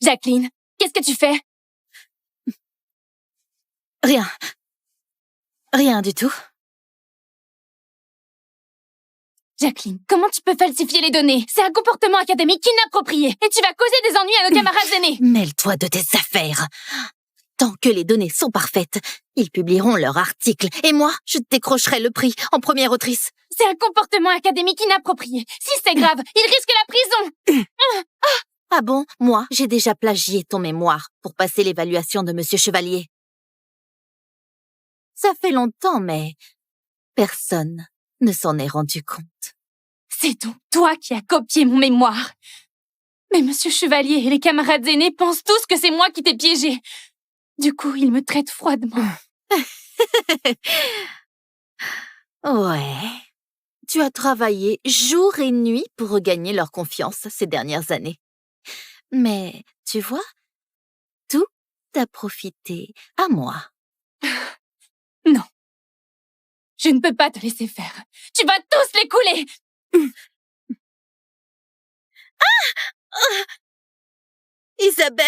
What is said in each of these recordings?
Jacqueline, qu'est-ce que tu fais? Rien. Rien du tout. Jacqueline, comment tu peux falsifier les données? C'est un comportement académique inapproprié et tu vas causer des ennuis à nos camarades aînés. Mêle-toi de tes affaires. Tant que les données sont parfaites, ils publieront leur article. Et moi, je décrocherai le prix en première autrice. C'est un comportement académique inapproprié. Si c'est grave, il risque la prison. Ah bon? Moi, j'ai déjà plagié ton mémoire pour passer l'évaluation de Monsieur Chevalier. Ça fait longtemps, mais personne ne s'en est rendu compte. C'est donc toi qui as copié mon mémoire. Mais Monsieur Chevalier et les camarades aînés pensent tous que c'est moi qui t'ai piégé. Du coup, ils me traitent froidement. Ouais. Tu as travaillé jour et nuit pour regagner leur confiance ces dernières années. Mais, tu vois, tout a profité à moi. Non. Je ne peux pas te laisser faire. Tu vas tous les couler. Isabelle,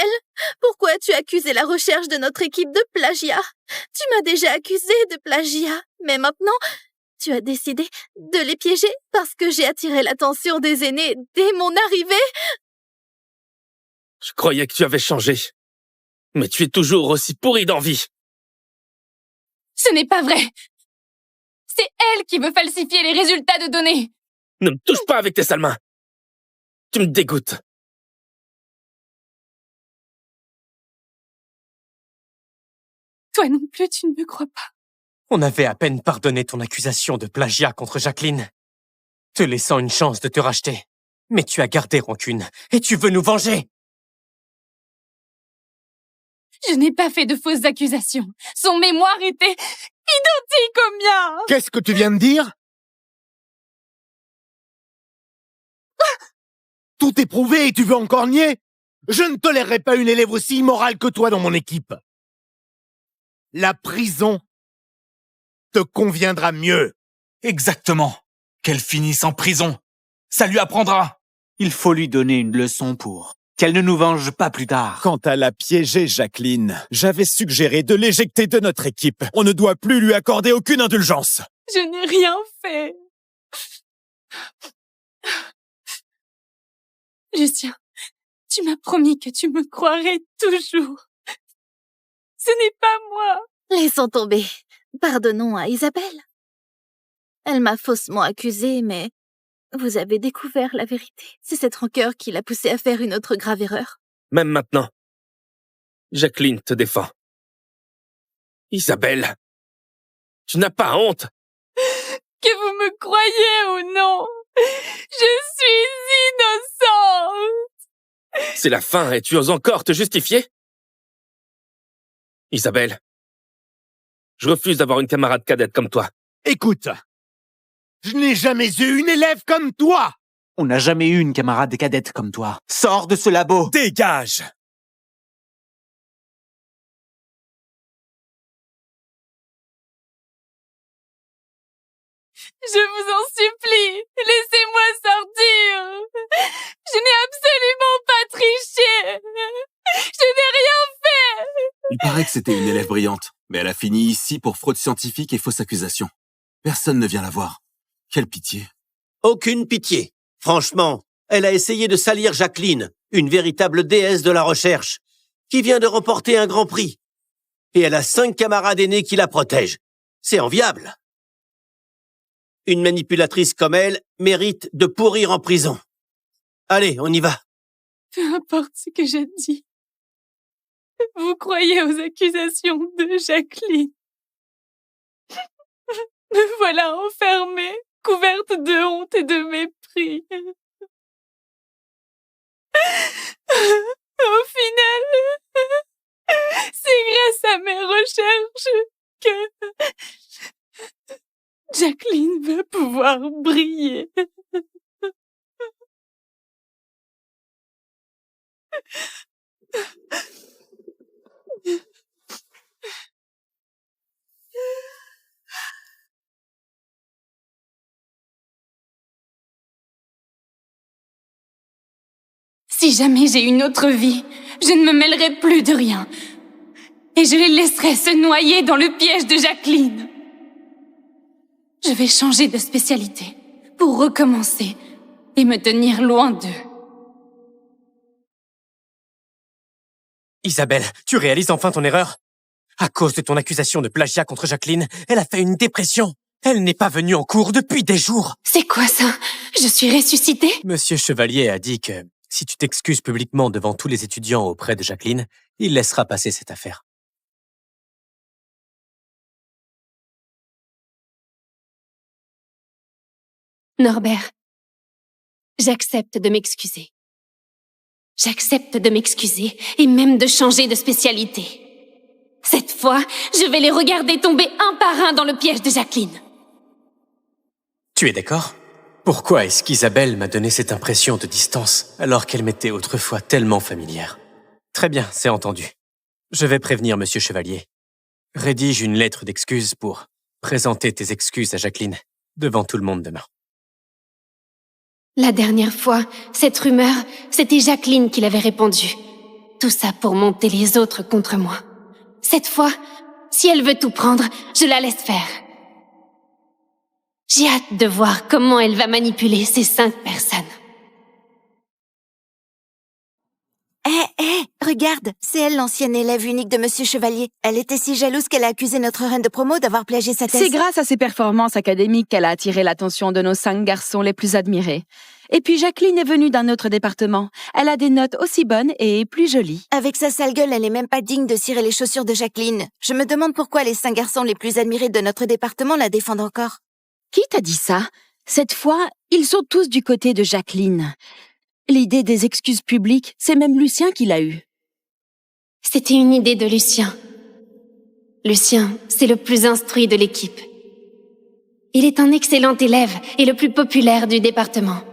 pourquoi tu as accusé la recherche de notre équipe de plagiat? Tu m'as déjà accusée de plagiat, mais maintenant, tu as décidé de les piéger parce que j'ai attiré l'attention des aînés dès mon arrivée? Je croyais que tu avais changé. Mais tu es toujours aussi pourri d'envie. Ce n'est pas vrai. C'est elle qui veut falsifier les résultats de données. Ne me touche pas avec tes sales mains. Tu me dégoûtes. Toi non plus, tu ne me crois pas. On avait à peine pardonné ton accusation de plagiat contre Jacqueline, te laissant une chance de te racheter. Mais tu as gardé rancune, et tu veux nous venger! Je n'ai pas fait de fausses accusations. Son mémoire était identique au mien. Qu'est-ce que tu viens de dire? Tout est prouvé et tu veux encore nier? Je ne tolérerai pas une élève aussi immorale que toi dans mon équipe. La prison te conviendra mieux. Exactement. Qu'elle finisse en prison. Ça lui apprendra. Il faut lui donner une leçon pour qu'elle ne nous venge pas plus tard. Quand elle a piégé Jacqueline, j'avais suggéré de l'éjecter de notre équipe. On ne doit plus lui accorder aucune indulgence. Je n'ai rien fait. Lucien, tu m'as promis que tu me croirais toujours. Ce n'est pas moi. Laissons tomber. Pardonnons à Isabelle. Elle m'a faussement accusée, mais vous avez découvert la vérité. C'est cette rancœur qui l'a poussée à faire une autre grave erreur. Même maintenant, Jacqueline te défend. Isabelle, tu n'as pas honte? Que vous me croyez ou non, je suis innocente. C'est la fin et tu oses encore te justifier? Isabelle, je refuse d'avoir une camarade cadette comme toi. Écoute, je n'ai jamais eu une élève comme toi. On n'a jamais eu une camarade cadette comme toi. Sors de ce labo. Dégage! Je vous en supplie, laissez-moi sortir. Je n'ai absolument pas triché. Je n'ai rien fait. Il paraît que c'était une élève brillante, mais elle a fini ici pour fraude scientifique et fausse accusation. Personne ne vient la voir. Quelle pitié. Aucune pitié. Franchement, elle a essayé de salir Jacqueline, une véritable déesse de la recherche, qui vient de remporter un grand prix. Et elle a 5 camarades aînés qui la protègent. C'est enviable. Une manipulatrice comme elle mérite de pourrir en prison. Allez, on y va. Peu importe ce que j'ai dit. Vous croyez aux accusations de Jacqueline. Me voilà enfermée, couverte de honte et de mépris. Au final, c'est grâce à mes recherches que Jacqueline va pouvoir briller. Si jamais j'ai une autre vie, je ne me mêlerai plus de rien. Et je les laisserai se noyer dans le piège de Jacqueline. Je vais changer de spécialité pour recommencer et me tenir loin d'eux. Isabelle, tu réalises enfin ton erreur? À cause de ton accusation de plagiat contre Jacqueline, elle a fait une dépression. Elle n'est pas venue en cours depuis des jours. C'est quoi ça? Je suis ressuscitée? Monsieur Chevalier a dit que si tu t'excuses publiquement devant tous les étudiants auprès de Jacqueline, il laissera passer cette affaire. Norbert, j'accepte de m'excuser. J'accepte de m'excuser et même de changer de spécialité. Cette fois, je vais les regarder tomber un par un dans le piège de Jacqueline. Tu es d'accord? Pourquoi est-ce qu'Isabelle m'a donné cette impression de distance alors qu'elle m'était autrefois tellement familière? Très bien, c'est entendu. Je vais prévenir Monsieur Chevalier. Rédige une lettre d'excuse pour présenter tes excuses à Jacqueline devant tout le monde demain. La dernière fois, cette rumeur, c'était Jacqueline qui l'avait répandue. Tout ça pour monter les autres contre moi. Cette fois, si elle veut tout prendre, je la laisse faire. J'ai hâte de voir comment elle va manipuler ces 5 personnes. Regarde, c'est elle l'ancienne élève unique de Monsieur Chevalier. Elle était si jalouse qu'elle a accusé notre reine de promo d'avoir plagié sa thèse. C'est grâce à ses performances académiques qu'elle a attiré l'attention de nos 5 garçons les plus admirés. Et puis Jacqueline est venue d'un autre département. Elle a des notes aussi bonnes et plus jolies. Avec sa sale gueule, elle est même pas digne de cirer les chaussures de Jacqueline. Je me demande pourquoi les 5 garçons les plus admirés de notre département la défendent encore. Qui t'a dit ça? Cette fois, ils sont tous du côté de Jacqueline. L'idée des excuses publiques, c'est même Lucien qui l'a eue. C'était une idée de Lucien. Lucien, c'est le plus instruit de l'équipe. Il est un excellent élève et le plus populaire du département.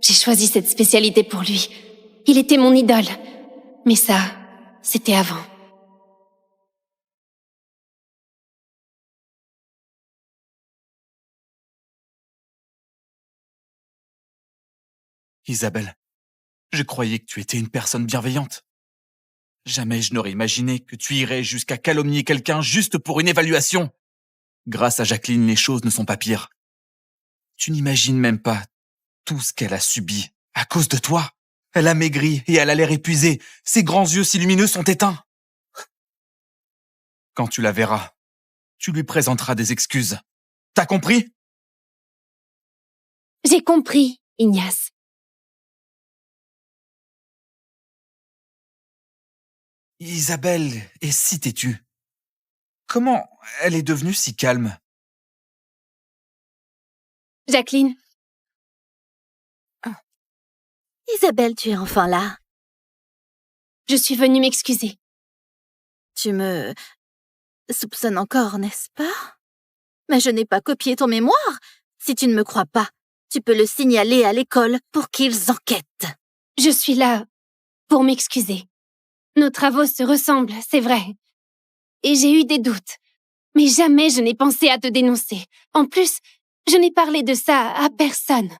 J'ai choisi cette spécialité pour lui. Il était mon idole. Mais ça, c'était avant. Isabelle, je croyais que tu étais une personne bienveillante. Jamais je n'aurais imaginé que tu irais jusqu'à calomnier quelqu'un juste pour une évaluation. Grâce à Jacqueline, les choses ne sont pas pires. Tu n'imagines même pas tout ce qu'elle a subi à cause de toi. Elle a maigri et elle a l'air épuisée. Ses grands yeux si lumineux sont éteints. Quand tu la verras, tu lui présenteras des excuses. T'as compris? J'ai compris, Ignace. Isabelle est si têtue. Comment elle est devenue si calme? Jacqueline. Isabelle, tu es enfin là. Je suis venue m'excuser. Tu me soupçonnes encore, n'est-ce pas? Mais je n'ai pas copié ton mémoire. Si tu ne me crois pas, tu peux le signaler à l'école pour qu'ils enquêtent. Je suis là pour m'excuser. Nos travaux se ressemblent, c'est vrai. Et j'ai eu des doutes. Mais jamais je n'ai pensé à te dénoncer. En plus, je n'ai parlé de ça à personne.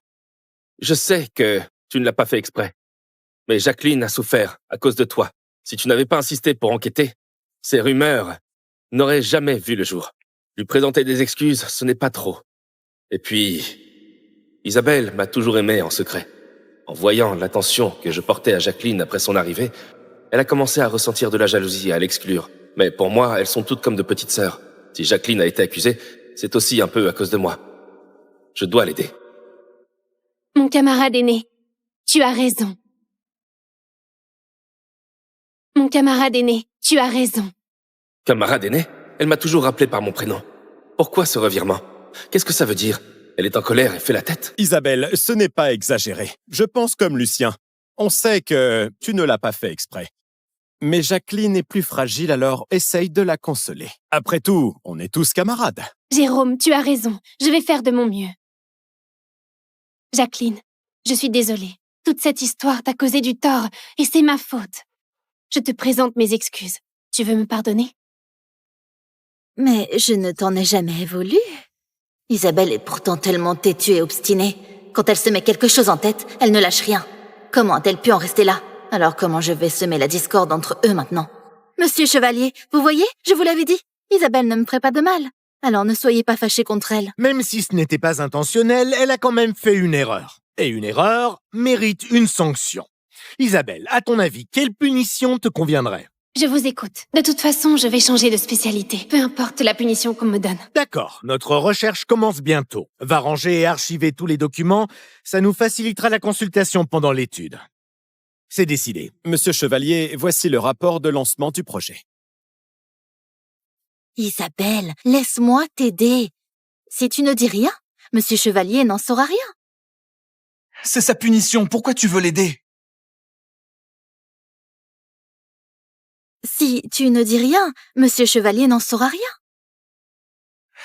Je sais que tu ne l'as pas fait exprès. Mais Jacqueline a souffert à cause de toi. Si tu n'avais pas insisté pour enquêter, ces rumeurs n'auraient jamais vu le jour. Lui présenter des excuses, ce n'est pas trop. Et puis, Isabelle m'a toujours aimé en secret. En voyant l'attention que je portais à Jacqueline après son arrivée, elle a commencé à ressentir de la jalousie et à l'exclure. Mais pour moi, elles sont toutes comme de petites sœurs. Si Jacqueline a été accusée, c'est aussi un peu à cause de moi. Je dois l'aider. Mon camarade aîné, tu as raison. Mon camarade aîné, tu as raison. Camarade aîné? Elle m'a toujours rappelé par mon prénom. Pourquoi ce revirement? Qu'est-ce que ça veut dire? Elle est en colère et fait la tête? Isabelle, ce n'est pas exagéré. Je pense comme Lucien. On sait que tu ne l'as pas fait exprès. Mais Jacqueline est plus fragile, alors essaye de la consoler. Après tout, on est tous camarades. Jérôme, tu as raison. Je vais faire de mon mieux. Jacqueline, je suis désolée. Toute cette histoire t'a causé du tort et c'est ma faute. Je te présente mes excuses. Tu veux me pardonner? Mais je ne t'en ai jamais voulu. Isabelle est pourtant tellement têtue et obstinée. Quand elle se met quelque chose en tête, elle ne lâche rien. Comment a-t-elle pu en rester là? Alors comment je vais semer la discorde entre eux maintenant? Monsieur Chevalier, vous voyez, je vous l'avais dit, Isabelle ne me ferait pas de mal. Alors ne soyez pas fâché contre elle. Même si ce n'était pas intentionnel, elle a quand même fait une erreur. Et une erreur mérite une sanction. Isabelle, à ton avis, quelle punition te conviendrait? Je vous écoute. De toute façon, je vais changer de spécialité. Peu importe la punition qu'on me donne. D'accord, notre recherche commence bientôt. Va ranger et archiver tous les documents, ça nous facilitera la consultation pendant l'étude. C'est décidé. Monsieur Chevalier, voici le rapport de lancement du projet. Isabelle, laisse-moi t'aider. Si tu ne dis rien, Monsieur Chevalier n'en saura rien. C'est sa punition, pourquoi tu veux l'aider? Si tu ne dis rien, Monsieur Chevalier n'en saura rien.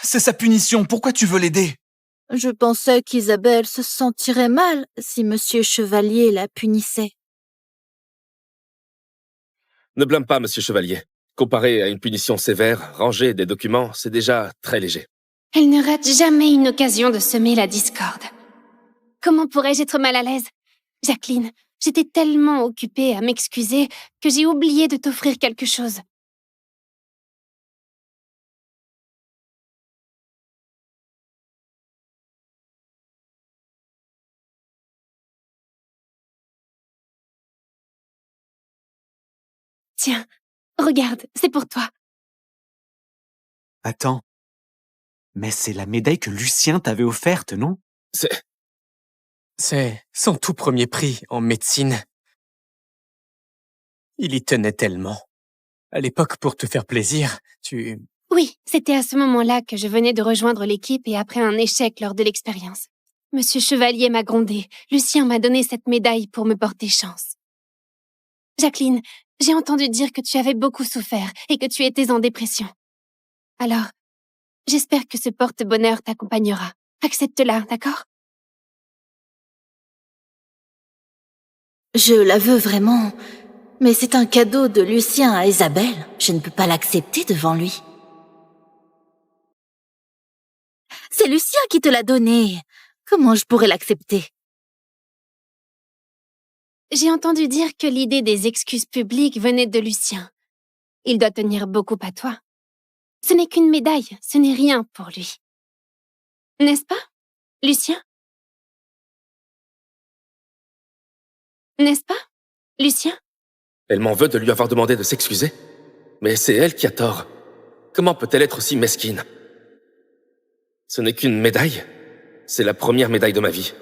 C'est sa punition, pourquoi tu veux l'aider? Je pensais qu'Isabelle se sentirait mal si Monsieur Chevalier la punissait. Ne blâme pas, monsieur Chevalier. Comparé à une punition sévère, ranger des documents, c'est déjà très léger. Elle ne rate jamais une occasion de semer la discorde. Comment pourrais-je être mal à l'aise? Jacqueline, j'étais tellement occupée à m'excuser que j'ai oublié de t'offrir quelque chose. Tiens, regarde, c'est pour toi. Attends. Mais c'est la médaille que Lucien t'avait offerte, non? C'est son tout premier prix en médecine. Il y tenait tellement. À l'époque, pour te faire plaisir, tu... Oui, c'était à ce moment-là que je venais de rejoindre l'équipe et après un échec lors de l'expérience. Monsieur Chevalier m'a grondé. Lucien m'a donné cette médaille pour me porter chance. Jacqueline, j'ai entendu dire que tu avais beaucoup souffert et que tu étais en dépression. Alors, j'espère que ce porte-bonheur t'accompagnera. Accepte-la, d'accord? Je la veux vraiment, mais c'est un cadeau de Lucien à Isabelle. Je ne peux pas l'accepter devant lui. C'est Lucien qui te l'a donné. Comment je pourrais l'accepter? J'ai entendu dire que l'idée des excuses publiques venait de Lucien. Il doit tenir beaucoup à toi. Ce n'est qu'une médaille, ce n'est rien pour lui. N'est-ce pas, Lucien? N'est-ce pas, Lucien? Elle m'en veut de lui avoir demandé de s'excuser. Mais c'est elle qui a tort. Comment peut-elle être aussi mesquine? Ce n'est qu'une médaille. C'est la première médaille de ma vie.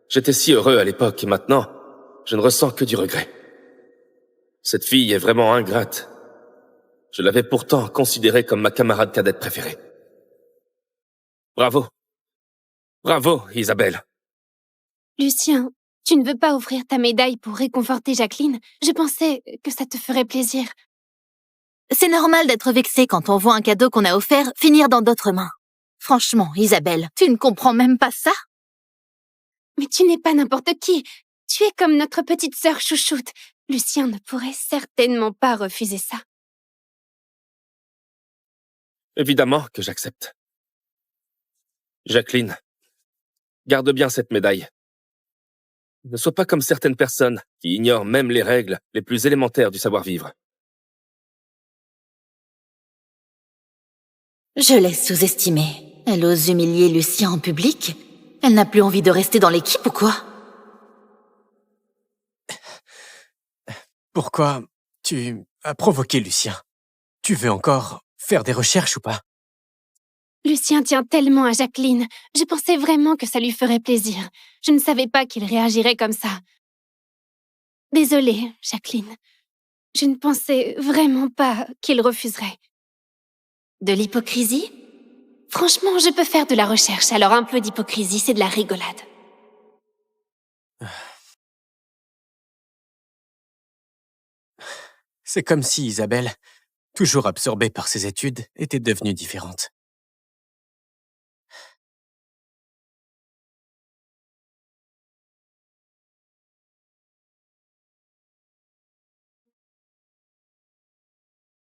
J'étais si heureux à l'époque et maintenant, je ne ressens que du regret. Cette fille est vraiment ingrate. Je l'avais pourtant considérée comme ma camarade cadette préférée. Bravo. Bravo, Isabelle. Lucien, tu ne veux pas offrir ta médaille pour réconforter Jacqueline? Je pensais que ça te ferait plaisir. C'est normal d'être vexé quand on voit un cadeau qu'on a offert finir dans d'autres mains. Franchement, Isabelle, tu ne comprends même pas ça? Mais tu n'es pas n'importe qui. Tu es comme notre petite sœur chouchoute. Lucien ne pourrait certainement pas refuser ça. Évidemment que j'accepte. Jacqueline, garde bien cette médaille. Ne sois pas comme certaines personnes qui ignorent même les règles les plus élémentaires du savoir-vivre. Je l'ai sous-estimée. Elle ose humilier Lucien en public. Elle n'a plus envie de rester dans l'équipe ou quoi? Pourquoi tu as provoqué Lucien? Tu veux encore faire des recherches ou pas? Lucien tient tellement à Jacqueline. Je pensais vraiment que ça lui ferait plaisir. Je ne savais pas qu'il réagirait comme ça. Désolée, Jacqueline. Je ne pensais vraiment pas qu'il refuserait. De l'hypocrisie? Franchement, je peux faire de la recherche, alors un peu d'hypocrisie, c'est de la rigolade. C'est comme si Isabelle, toujours absorbée par ses études, était devenue différente.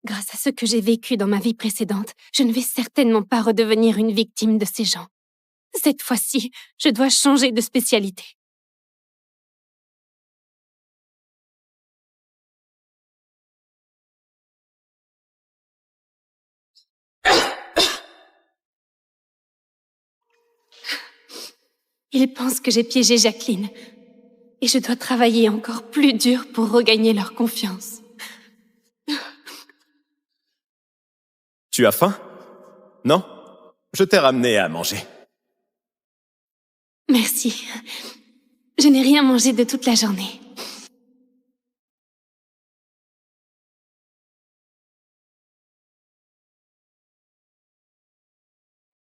Grâce à ce que j'ai vécu dans ma vie précédente, je ne vais certainement pas redevenir une victime de ces gens. Cette fois-ci, je dois changer de spécialité. Ils pensent que j'ai piégé Jacqueline. Et je dois travailler encore plus dur pour regagner leur confiance. Tu as faim? Non? Je t'ai ramené à manger. Merci. Je n'ai rien mangé de toute la journée.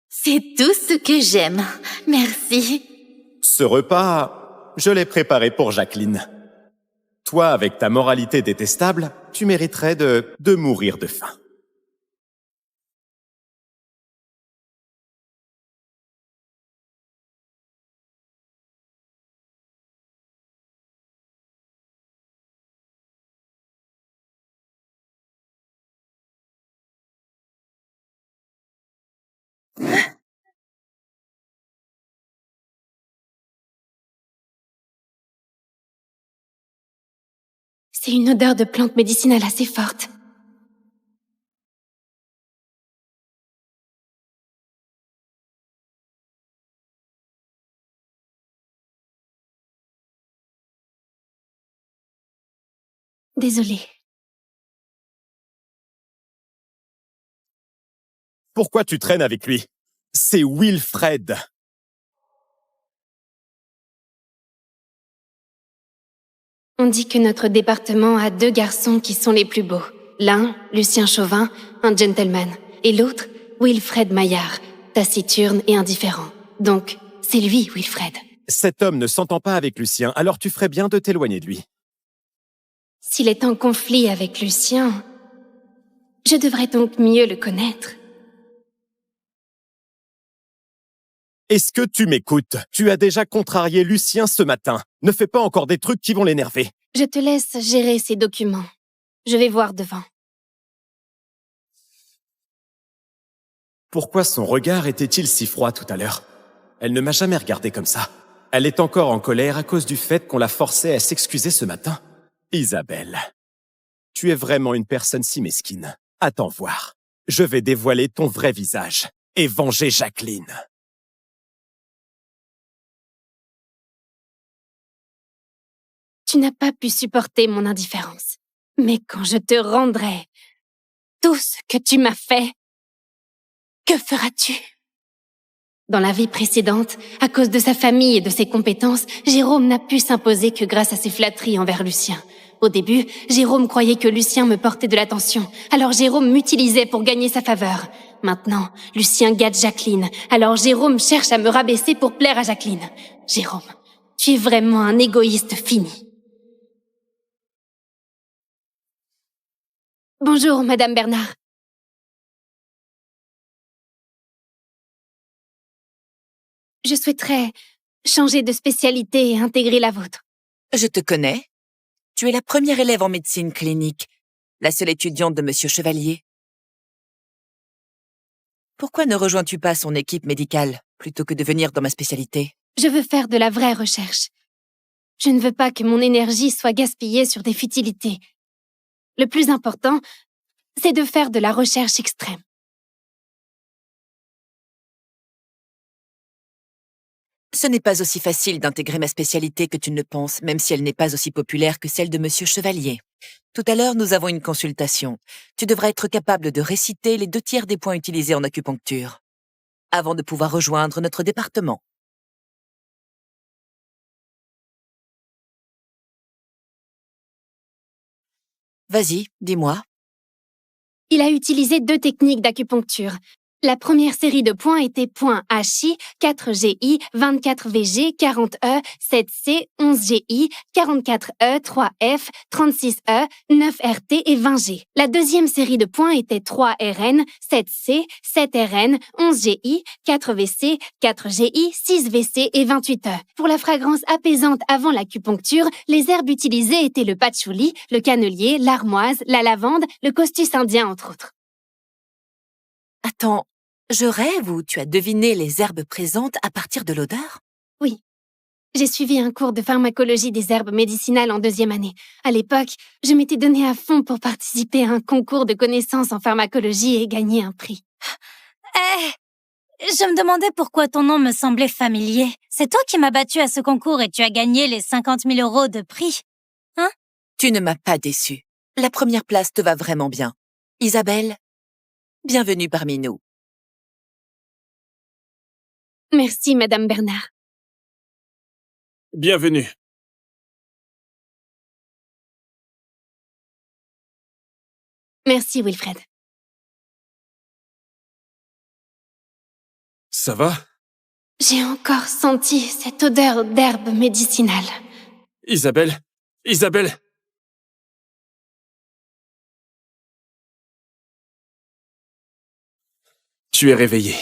C'est tout ce que j'aime. Merci. Ce repas, je l'ai préparé pour Jacqueline. Toi, avec ta moralité détestable, tu mériterais de mourir de faim. C'est une odeur de plante médicinale assez forte. Désolée. Pourquoi tu traînes avec lui? C'est Wilfred. On dit que notre département a 2 garçons qui sont les plus beaux. L'un, Lucien Chauvin, un gentleman. Et l'autre, Wilfred Maillard, taciturne et indifférent. Donc, c'est lui, Wilfred. Cet homme ne s'entend pas avec Lucien, alors tu ferais bien de t'éloigner de lui. S'il est en conflit avec Lucien, je devrais donc mieux le connaître. Est-ce que tu m'écoutes? Tu as déjà contrarié Lucien ce matin. Ne fais pas encore des trucs qui vont l'énerver. Je te laisse gérer ces documents. Je vais voir devant. Pourquoi son regard était-il si froid tout à l'heure? Elle ne m'a jamais regardé comme ça. Elle est encore en colère à cause du fait qu'on l'a forcée à s'excuser ce matin. Isabelle, tu es vraiment une personne si mesquine. Attends voir. Je vais dévoiler ton vrai visage et venger Jacqueline. Tu n'as pas pu supporter mon indifférence. Mais quand je te rendrai tout ce que tu m'as fait, que feras-tu? Dans la vie précédente, à cause de sa famille et de ses compétences, Jérôme n'a pu s'imposer que grâce à ses flatteries envers Lucien. Au début, Jérôme croyait que Lucien me portait de l'attention, alors Jérôme m'utilisait pour gagner sa faveur. Maintenant, Lucien gâte Jacqueline, alors Jérôme cherche à me rabaisser pour plaire à Jacqueline. Jérôme, tu es vraiment un égoïste fini. Bonjour, Madame Bernard. Je souhaiterais changer de spécialité et intégrer la vôtre. Je te connais. Tu es la première élève en médecine clinique, la seule étudiante de Monsieur Chevalier. Pourquoi ne rejoins-tu pas son équipe médicale plutôt que de venir dans ma spécialité? Je veux faire de la vraie recherche. Je ne veux pas que mon énergie soit gaspillée sur des futilités. Le plus important, c'est de faire de la recherche extrême. Ce n'est pas aussi facile d'intégrer ma spécialité que tu ne le penses, même si elle n'est pas aussi populaire que celle de Monsieur Chevalier. Tout à l'heure, nous avons une consultation. Tu devras être capable de réciter les 2/3 des points utilisés en acupuncture, avant de pouvoir rejoindre notre département. Vas-y, dis-moi. Il a utilisé 2 techniques d'acupuncture. La première série de points était points HI, 4GI, 24VG, 40E, 7C, 11GI, 44E, 3F, 36E, 9RT et 20G. La deuxième série de points était 3RN, 7C, 7RN, 11GI, 4VC, 4GI, 6VC et 28E. Pour la fragrance apaisante avant l'acupuncture, les herbes utilisées étaient le patchouli, le cannelier, l'armoise, la lavande, le costus indien entre autres. Attends, je rêve ou tu as deviné les herbes présentes à partir de l'odeur? Oui. J'ai suivi un cours de pharmacologie des herbes médicinales en 2e année. À l'époque, je m'étais donnée à fond pour participer à un concours de connaissances en pharmacologie et gagner un prix. Je me demandais pourquoi ton nom me semblait familier. C'est toi qui m'as battu à ce concours et tu as gagné les 50 000 € de prix. Hein? Tu ne m'as pas déçu. La première place te va vraiment bien. Isabelle, bienvenue parmi nous. Merci, Madame Bernard. Bienvenue. Merci, Wilfred. Ça va? J'ai encore senti cette odeur d'herbe médicinale. Isabelle? Isabelle? Tu es réveillée.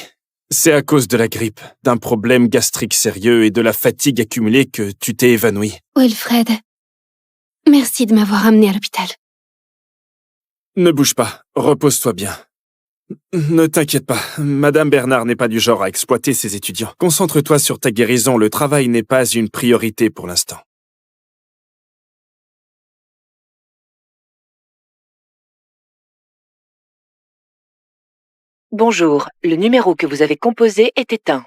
C'est à cause de la grippe, d'un problème gastrique sérieux et de la fatigue accumulée que tu t'es évanouie. Wilfred, merci de m'avoir amené à l'hôpital. Ne bouge pas, repose-toi bien. Ne t'inquiète pas, Madame Bernard n'est pas du genre à exploiter ses étudiants. Concentre-toi sur ta guérison, le travail n'est pas une priorité pour l'instant. Bonjour, le numéro que vous avez composé est éteint.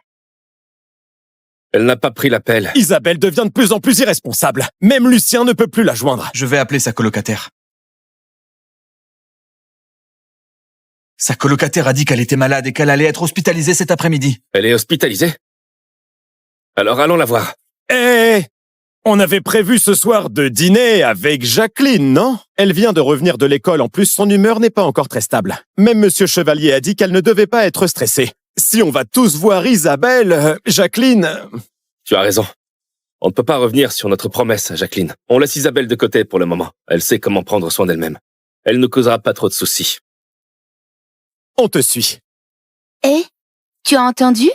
Elle n'a pas pris l'appel. Isabelle devient de plus en plus irresponsable. Même Lucien ne peut plus la joindre. Je vais appeler sa colocataire. Sa colocataire a dit qu'elle était malade et qu'elle allait être hospitalisée cet après-midi. Elle est hospitalisée? Alors allons la voir. On avait prévu ce soir de dîner avec Jacqueline, non? Elle vient de revenir de l'école, en plus son humeur n'est pas encore très stable. Même Monsieur Chevalier a dit qu'elle ne devait pas être stressée. Si on va tous voir Isabelle, Jacqueline... Tu as raison. On ne peut pas revenir sur notre promesse, Jacqueline. On laisse Isabelle de côté pour le moment. Elle sait comment prendre soin d'elle-même. Elle ne causera pas trop de soucis. On te suit. Tu as entendu?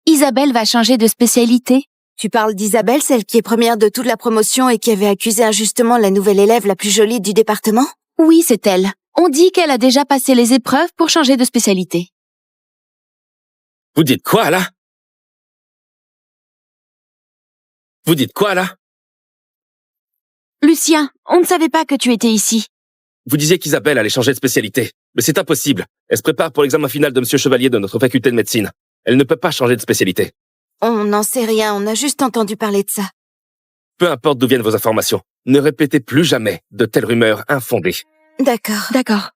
Isabelle va changer de spécialité. Tu parles d'Isabelle, celle qui est première de toute la promotion et qui avait accusé injustement la nouvelle élève la plus jolie du département? Oui, c'est elle. On dit qu'elle a déjà passé les épreuves pour changer de spécialité. Vous dites quoi, là? Vous dites quoi, là? Lucien, on ne savait pas que tu étais ici. Vous disiez qu'Isabelle allait changer de spécialité. Mais c'est impossible. Elle se prépare pour l'examen final de Monsieur Chevalier de notre faculté de médecine. Elle ne peut pas changer de spécialité. On n'en sait rien, on a juste entendu parler de ça. Peu importe d'où viennent vos informations, ne répétez plus jamais de telles rumeurs infondées. D'accord.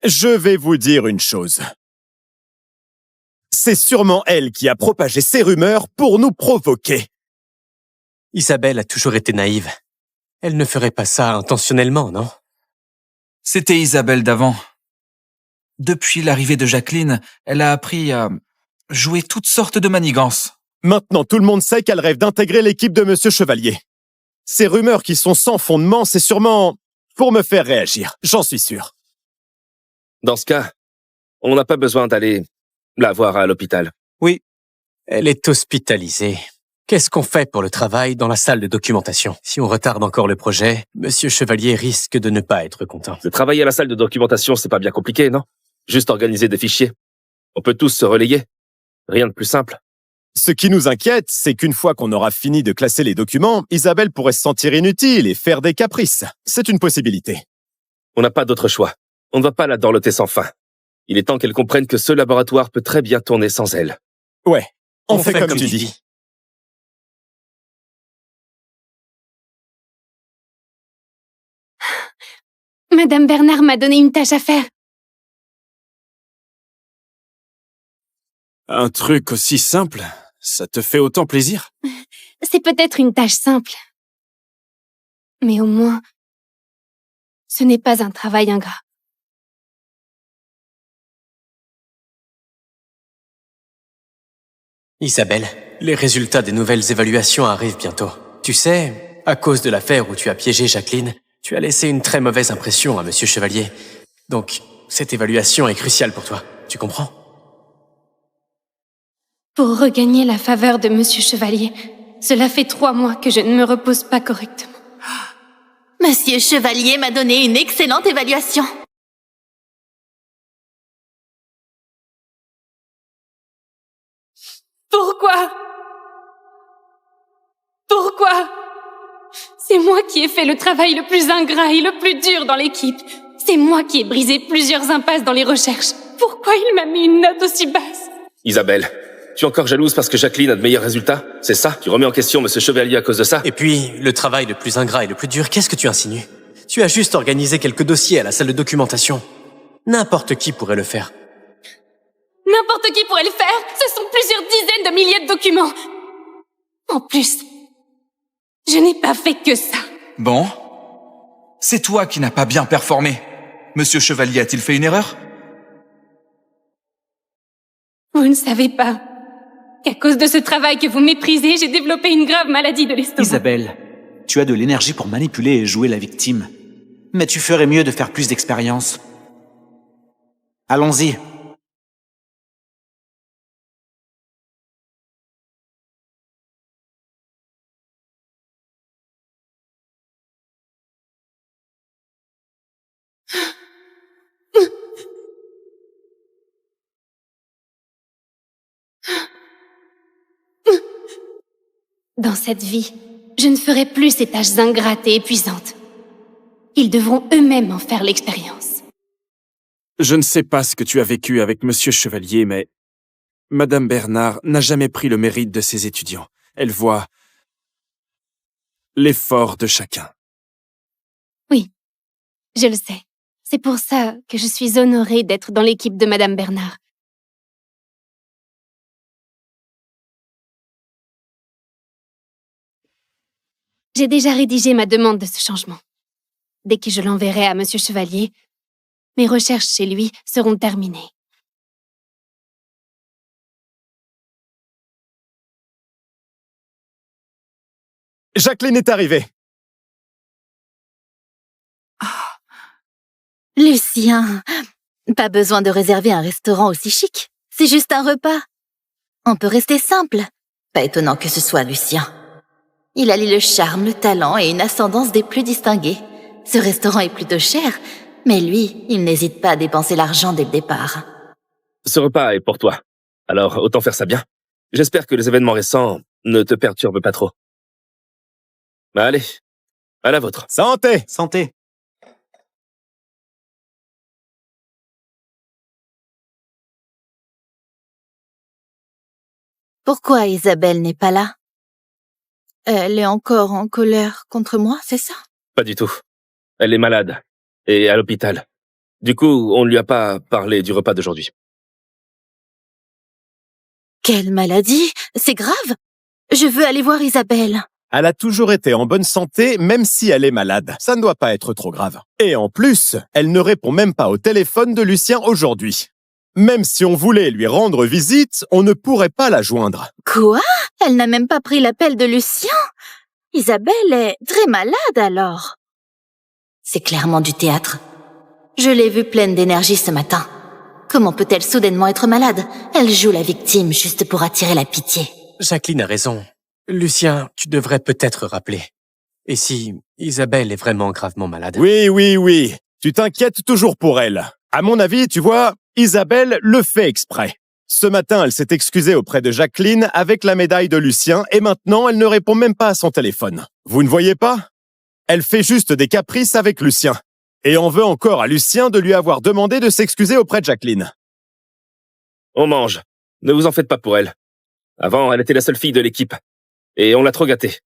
Je vais vous dire une chose. C'est sûrement elle qui a propagé ces rumeurs pour nous provoquer. Isabelle a toujours été naïve. Elle ne ferait pas ça intentionnellement, non? C'était Isabelle d'avant. Depuis l'arrivée de Jacqueline, elle a appris à jouer toutes sortes de manigances. Maintenant, tout le monde sait qu'elle rêve d'intégrer l'équipe de Monsieur Chevalier. Ces rumeurs qui sont sans fondement, c'est sûrement pour me faire réagir, j'en suis sûr. Dans ce cas, on n'a pas besoin d'aller la voir à l'hôpital. Oui, elle est hospitalisée. Qu'est-ce qu'on fait pour le travail dans la salle de documentation? Si on retarde encore le projet, Monsieur Chevalier risque de ne pas être content. Le travail à la salle de documentation, c'est pas bien compliqué, non? Juste organiser des fichiers. On peut tous se relayer. Rien de plus simple. Ce qui nous inquiète, c'est qu'une fois qu'on aura fini de classer les documents, Isabelle pourrait se sentir inutile et faire des caprices. C'est une possibilité. On n'a pas d'autre choix. On ne va pas la dorloter sans fin. Il est temps qu'elle comprenne que ce laboratoire peut très bien tourner sans elle. Ouais, on fait comme tu dis. Madame Bernard m'a donné une tâche à faire. Un truc aussi simple, ça te fait autant plaisir? C'est peut-être une tâche simple. Mais au moins, ce n'est pas un travail ingrat. Isabelle, les résultats des nouvelles évaluations arrivent bientôt. Tu sais, à cause de l'affaire où tu as piégé Jacqueline, tu as laissé une très mauvaise impression à Monsieur Chevalier. Donc, cette évaluation est cruciale pour toi, tu comprends? Pour regagner la faveur de Monsieur Chevalier, cela fait 3 mois que je ne me repose pas correctement. Monsieur Chevalier m'a donné une excellente évaluation. Pourquoi? C'est moi qui ai fait le travail le plus ingrat et le plus dur dans l'équipe. C'est moi qui ai brisé plusieurs impasses dans les recherches. pourquoi il m'a mis une note aussi basse? Isabelle, tu es encore jalouse parce que Jacqueline a de meilleurs résultats? C'est ça? Tu remets en question Monsieur Chevalier à cause de ça? Et puis, le travail le plus ingrat et le plus dur, qu'est-ce que tu insinues? Tu as juste organisé quelques dossiers à la salle de documentation. N'importe qui pourrait le faire. N'importe qui pourrait le faire. Ce sont plusieurs dizaines de milliers de documents. En plus, je n'ai pas fait que ça. Bon. C'est toi qui n'as pas bien performé. Monsieur Chevalier a-t-il fait une erreur? Vous ne savez pas qu'à cause de ce travail que vous méprisez, j'ai développé une grave maladie de l'estomac. Isabelle, tu as de l'énergie pour manipuler et jouer la victime. Mais tu ferais mieux de faire plus d'expérience. Allons-y. Dans cette vie, je ne ferai plus ces tâches ingrates et épuisantes. Ils devront eux-mêmes en faire l'expérience. Je ne sais pas ce que tu as vécu avec Monsieur Chevalier, mais Madame Bernard n'a jamais pris le mérite de ses étudiants. Elle voit l'effort de chacun. Oui, je le sais. C'est pour ça que je suis honorée d'être dans l'équipe de Madame Bernard. J'ai déjà rédigé ma demande de ce changement. Dès que je l'enverrai à Monsieur Chevalier, mes recherches chez lui seront terminées. Jacqueline est arrivée. Lucien, pas besoin de réserver un restaurant aussi chic. C'est juste un repas. On peut rester simple. Pas étonnant que ce soit Lucien. Il allie le charme, le talent et une ascendance des plus distingués. Ce restaurant est plutôt cher, mais lui, il n'hésite pas à dépenser l'argent dès le départ. Ce repas est pour toi. Alors, autant faire ça bien. J'espère que les événements récents ne te perturbent pas trop. Bah allez, à la vôtre. Santé! Santé. Pourquoi Isabelle n'est pas là? Elle est encore en colère contre moi, c'est ça? Pas du tout. Elle est malade. Et à l'hôpital. Du coup, on ne lui a pas parlé du repas d'aujourd'hui. Quelle maladie? C'est grave. Je veux aller voir Isabelle. Elle a toujours été en bonne santé, même si elle est malade. Ça ne doit pas être trop grave. Et en plus, elle ne répond même pas au téléphone de Lucien aujourd'hui. Même si on voulait lui rendre visite, on ne pourrait pas la joindre. Quoi? Elle n'a même pas pris l'appel de Lucien? Isabelle est très malade alors. C'est clairement du théâtre. Je l'ai vue pleine d'énergie ce matin. Comment peut-elle soudainement être malade? Elle joue la victime juste pour attirer la pitié. Jacqueline a raison. Lucien, tu devrais peut-être rappeler. Et si Isabelle est vraiment gravement malade? Oui. Tu t'inquiètes toujours pour elle. À mon avis, tu vois, Isabelle le fait exprès. Ce matin, elle s'est excusée auprès de Jacqueline avec la médaille de Lucien et maintenant, elle ne répond même pas à son téléphone. Vous ne voyez pas? Elle fait juste des caprices avec Lucien. Et on veut encore à Lucien de lui avoir demandé de s'excuser auprès de Jacqueline. On mange. Ne vous en faites pas pour elle. Avant, elle était la seule fille de l'équipe. Et on l'a trop gâtée.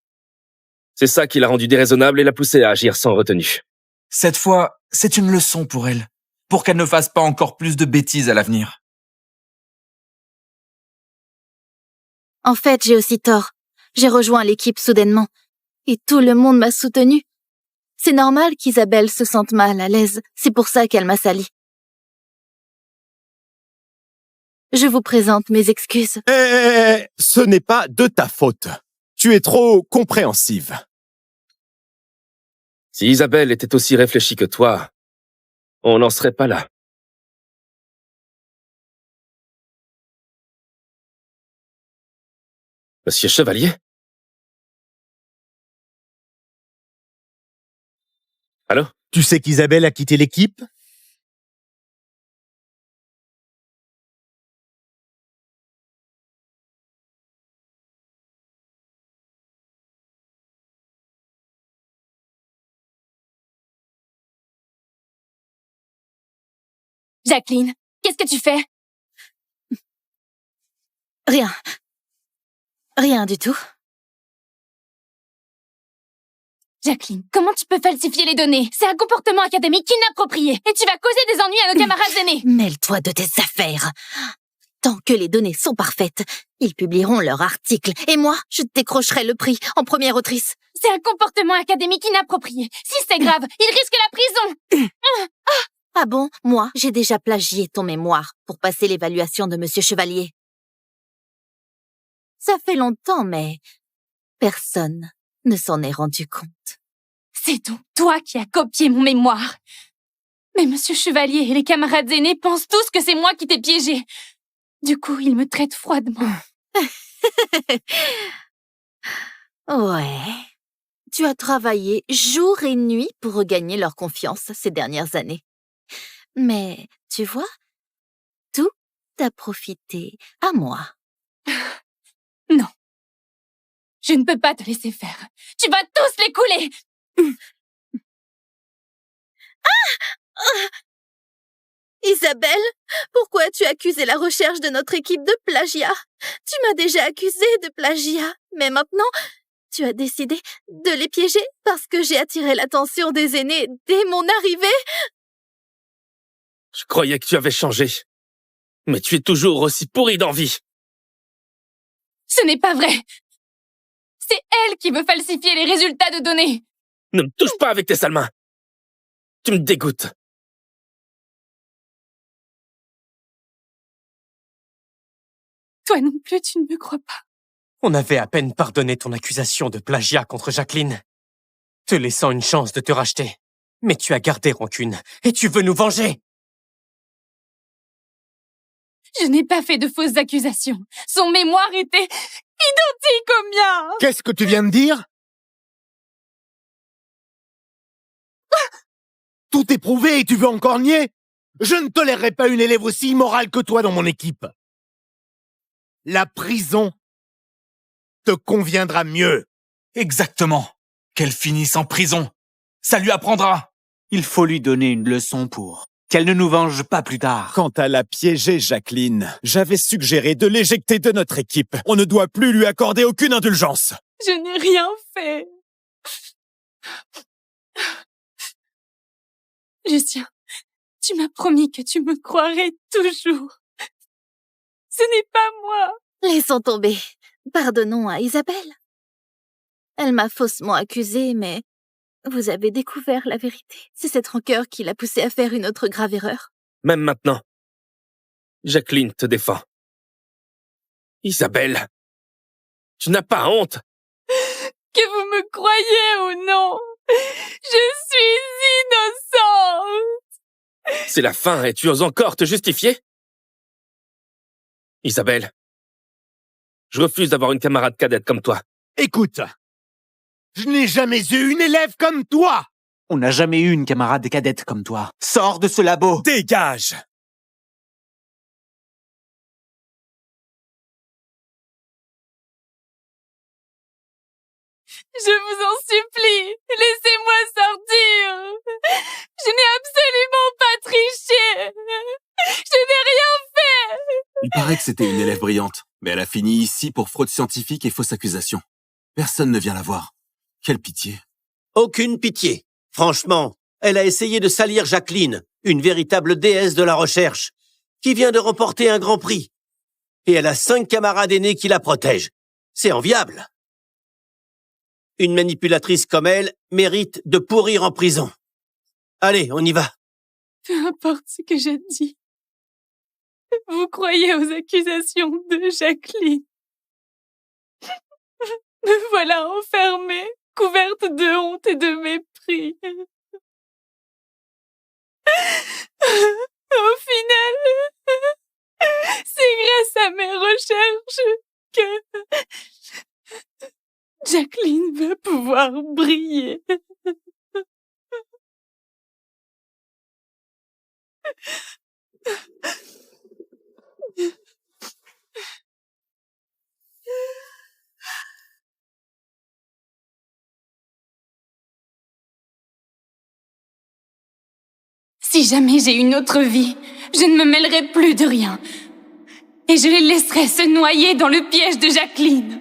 C'est ça qui l'a rendue déraisonnable et l'a poussée à agir sans retenue. Cette fois, c'est une leçon pour elle. Pour qu'elle ne fasse pas encore plus de bêtises à l'avenir. En fait, j'ai aussi tort. J'ai rejoint l'équipe soudainement. Et tout le monde m'a soutenue. C'est normal qu'Isabelle se sente mal à l'aise. C'est pour ça qu'elle m'a sali. Je vous présente mes excuses. Ce n'est pas de ta faute. Tu es trop compréhensive. Si Isabelle était aussi réfléchie que toi, on n'en serait pas là. Monsieur Chevalier? Allô? Tu sais qu'Isabelle a quitté l'équipe? Jacqueline, Qu'est-ce que tu fais? Rien. Rien du tout. Jacqueline, comment tu peux falsifier les données? C'est un comportement académique inapproprié et tu vas causer des ennuis à nos camarades aînés. Mêle-toi de tes affaires. Tant que les données sont parfaites, ils publieront leur article et moi, je décrocherai le prix en première autrice. C'est un comportement académique inapproprié. Si c'est grave, il risque la prison. Ah bon? Moi, j'ai déjà plagié ton mémoire pour passer l'évaluation de Monsieur Chevalier. Ça fait longtemps, mais personne ne s'en est rendu compte. C'est donc toi qui as copié mon mémoire. Mais Monsieur Chevalier et les camarades aînés pensent tous que c'est moi qui t'ai piégé. Du coup, ils me traitent froidement. Ouais. Tu as travaillé jour et nuit pour regagner leur confiance ces dernières années. Mais, tu vois, tout a profité à moi. Non. Je ne peux pas te laisser faire. Tu vas tous les couler. Isabelle, pourquoi as-tu accusé la recherche de notre équipe de plagiat? Tu m'as déjà accusé de plagiat, mais maintenant, tu as décidé de les piéger parce que j'ai attiré l'attention des aînés dès mon arrivée. Je croyais que tu avais changé. Mais tu es toujours aussi pourri d'envie. Ce n'est pas vrai. C'est elle qui veut falsifier les résultats de données. Ne me touche pas avec tes sales mains. Tu me dégoûtes. Toi non plus, tu ne me crois pas. On avait à peine pardonné ton accusation de plagiat contre Jacqueline, te laissant une chance de te racheter. Mais tu as gardé rancune et tu veux nous venger. Je n'ai pas fait de fausses accusations. Son mémoire était identique au mien. Qu'est-ce que tu viens de dire? Tout est prouvé et tu veux encore nier? Je ne tolérerai pas une élève aussi immorale que toi dans mon équipe. La prison te conviendra mieux. Exactement. Qu'elle finisse en prison. Ça lui apprendra. Il faut lui donner une leçon pour qu'elle ne nous venge pas plus tard. Quant à la piéger, Jacqueline, j'avais suggéré de l'éjecter de notre équipe. On ne doit plus lui accorder aucune indulgence. Je n'ai rien fait. Lucien, tu m'as promis que tu me croirais toujours. Ce n'est pas moi. Laissons tomber. Pardonnons à Isabelle. Elle m'a faussement accusée, mais vous avez découvert la vérité. C'est cette rancœur qui l'a poussée à faire une autre grave erreur. Même maintenant, Jacqueline te défend. Isabelle, tu n'as pas honte? Que vous me croyez ou non, je suis innocente. C'est la fin et tu oses encore te justifier? Isabelle, je refuse d'avoir une camarade cadette comme toi. Écoute, je n'ai jamais eu une élève comme toi. On n'a jamais eu une camarade cadette comme toi. Sors de ce labo. Dégage! Je vous en supplie, laissez-moi sortir. Je n'ai absolument pas triché. Je n'ai rien fait. Il paraît que c'était une élève brillante, mais elle a fini ici pour fraude scientifique et fausse accusation. Personne ne vient la voir. Quelle pitié. Aucune pitié. Franchement, elle a essayé de salir Jacqueline, une véritable déesse de la recherche, qui vient de remporter un grand prix. Et elle a 5 camarades aînés qui la protègent. C'est enviable. Une manipulatrice comme elle mérite de pourrir en prison. Allez, on y va. Peu importe ce que je dis. Vous croyez aux accusations de Jacqueline. Me voilà enfermée, couverte de honte et de mépris. Au final, c'est grâce à mes recherches que Jacqueline va pouvoir briller. Si jamais j'ai une autre vie, je ne me mêlerai plus de rien. Et je les laisserai se noyer dans le piège de Jacqueline.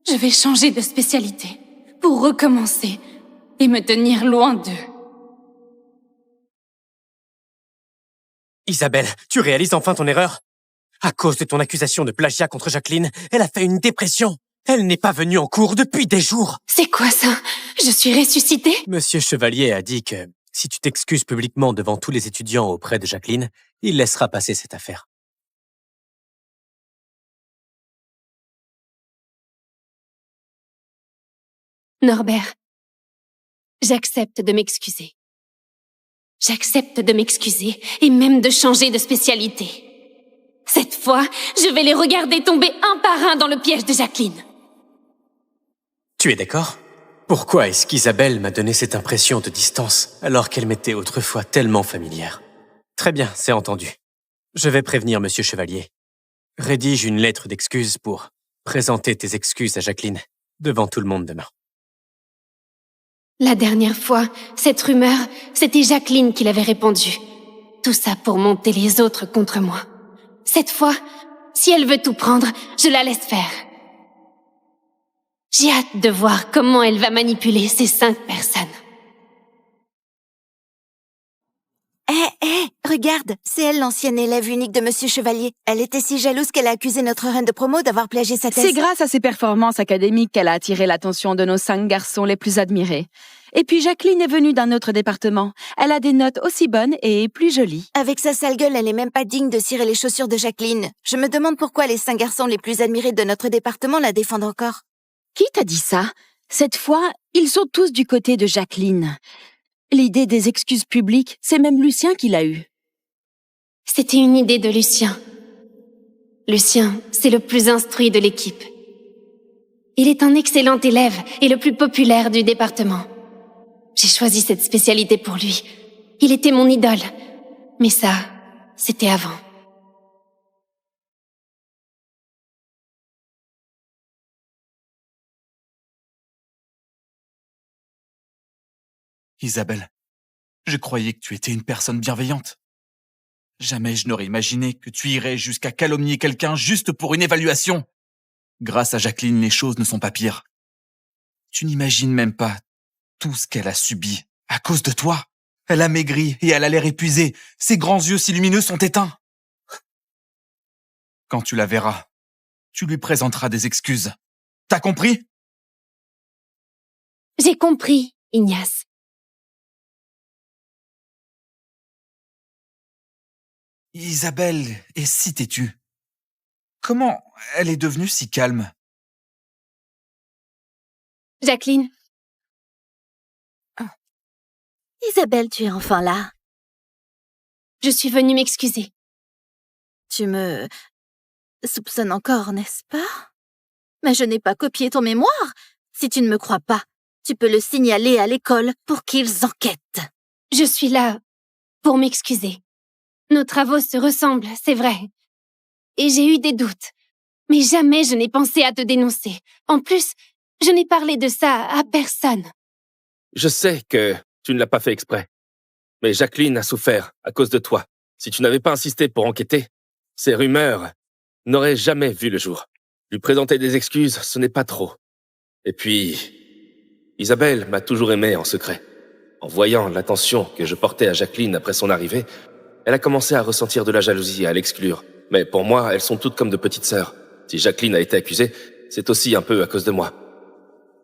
Je vais changer de spécialité pour recommencer et me tenir loin d'eux. Isabelle, tu réalises enfin ton erreur? À cause de ton accusation de plagiat contre Jacqueline, elle a fait une dépression. Elle n'est pas venue en cours depuis des jours. C'est quoi ça? Je suis ressuscitée? Monsieur Chevalier a dit que si tu t'excuses publiquement devant tous les étudiants auprès de Jacqueline, il laissera passer cette affaire. Norbert, j'accepte de m'excuser. J'accepte de m'excuser et même de changer de spécialité. Cette fois, je vais les regarder tomber un par un dans le piège de Jacqueline. Tu es d'accord? Pourquoi est-ce qu'Isabelle m'a donné cette impression de distance alors qu'elle m'était autrefois tellement familière? Très bien, c'est entendu. Je vais prévenir Monsieur Chevalier. Rédige une lettre d'excuse pour présenter tes excuses à Jacqueline devant tout le monde demain. La dernière fois, cette rumeur, c'était Jacqueline qui l'avait répandue. Tout ça pour monter les autres contre moi. Cette fois, si elle veut tout prendre, je la laisse faire. J'ai hâte de voir comment elle va manipuler ces 5 personnes. Regarde, c'est elle l'ancienne élève unique de Monsieur Chevalier. Elle était si jalouse qu'elle a accusé notre reine de promo d'avoir plagié sa thèse. C'est grâce à ses performances académiques qu'elle a attiré l'attention de nos 5 garçons les plus admirés. Et puis Jacqueline est venue d'un autre département. Elle a des notes aussi bonnes et plus jolies. Avec sa sale gueule, elle n'est même pas digne de cirer les chaussures de Jacqueline. Je me demande pourquoi les 5 garçons les plus admirés de notre département la défendent encore. Qui t'a dit ça? Cette fois, ils sont tous du côté de Jacqueline. L'idée des excuses publiques, c'est même Lucien qui l'a eue. C'était une idée de Lucien. Lucien, c'est le plus instruit de l'équipe. Il est un excellent élève et le plus populaire du département. J'ai choisi cette spécialité pour lui. Il était mon idole. Mais ça, c'était avant. Isabelle, je croyais que tu étais une personne bienveillante. Jamais je n'aurais imaginé que tu irais jusqu'à calomnier quelqu'un juste pour une évaluation. Grâce à Jacqueline, les choses ne sont pas pires. Tu n'imagines même pas tout ce qu'elle a subi à cause de toi. Elle a maigri et elle a l'air épuisée. Ses grands yeux si lumineux sont éteints. Quand tu la verras, tu lui présenteras des excuses. T'as compris? J'ai compris, Ignace. Isabelle est si têtue. Comment elle est devenue si calme? Jacqueline. Isabelle, tu es enfin là. Je suis venue m'excuser. Tu me soupçonnes encore, n'est-ce pas? Mais je n'ai pas copié ton mémoire. Si tu ne me crois pas, tu peux le signaler à l'école pour qu'ils enquêtent. Je suis là pour m'excuser. Nos travaux se ressemblent, c'est vrai. Et j'ai eu des doutes. Mais jamais je n'ai pensé à te dénoncer. En plus, je n'ai parlé de ça à personne. Je sais que tu ne l'as pas fait exprès. Mais Jacqueline a souffert à cause de toi. Si tu n'avais pas insisté pour enquêter, ces rumeurs n'auraient jamais vu le jour. Lui présenter des excuses, ce n'est pas trop. Et puis, Isabelle m'a toujours aimé en secret. En voyant l'attention que je portais à Jacqueline après son arrivée, elle a commencé à ressentir de la jalousie et à l'exclure. Mais pour moi, elles sont toutes comme de petites sœurs. Si Jacqueline a été accusée, c'est aussi un peu à cause de moi.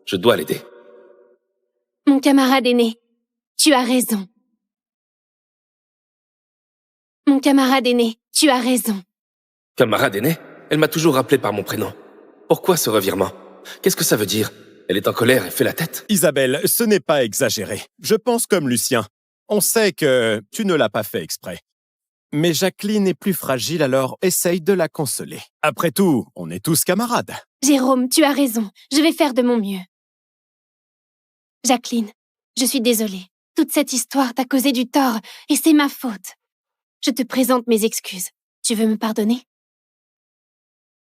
Je dois l'aider. Mon camarade aîné, tu as raison. Mon camarade aîné, tu as raison. Camarade aîné? Elle m'a toujours rappelé par mon prénom. Pourquoi ce revirement? Qu'est-ce que ça veut dire? Elle est en colère et fait la tête? Isabelle, ce n'est pas exagéré. Je pense comme Lucien. On sait que tu ne l'as pas fait exprès. Mais Jacqueline est plus fragile, alors essaye de la consoler. Après tout, on est tous camarades. Jérôme, tu as raison. Je vais faire de mon mieux. Jacqueline, je suis désolée. Toute cette histoire t'a causé du tort et c'est ma faute. Je te présente mes excuses. Tu veux me pardonner?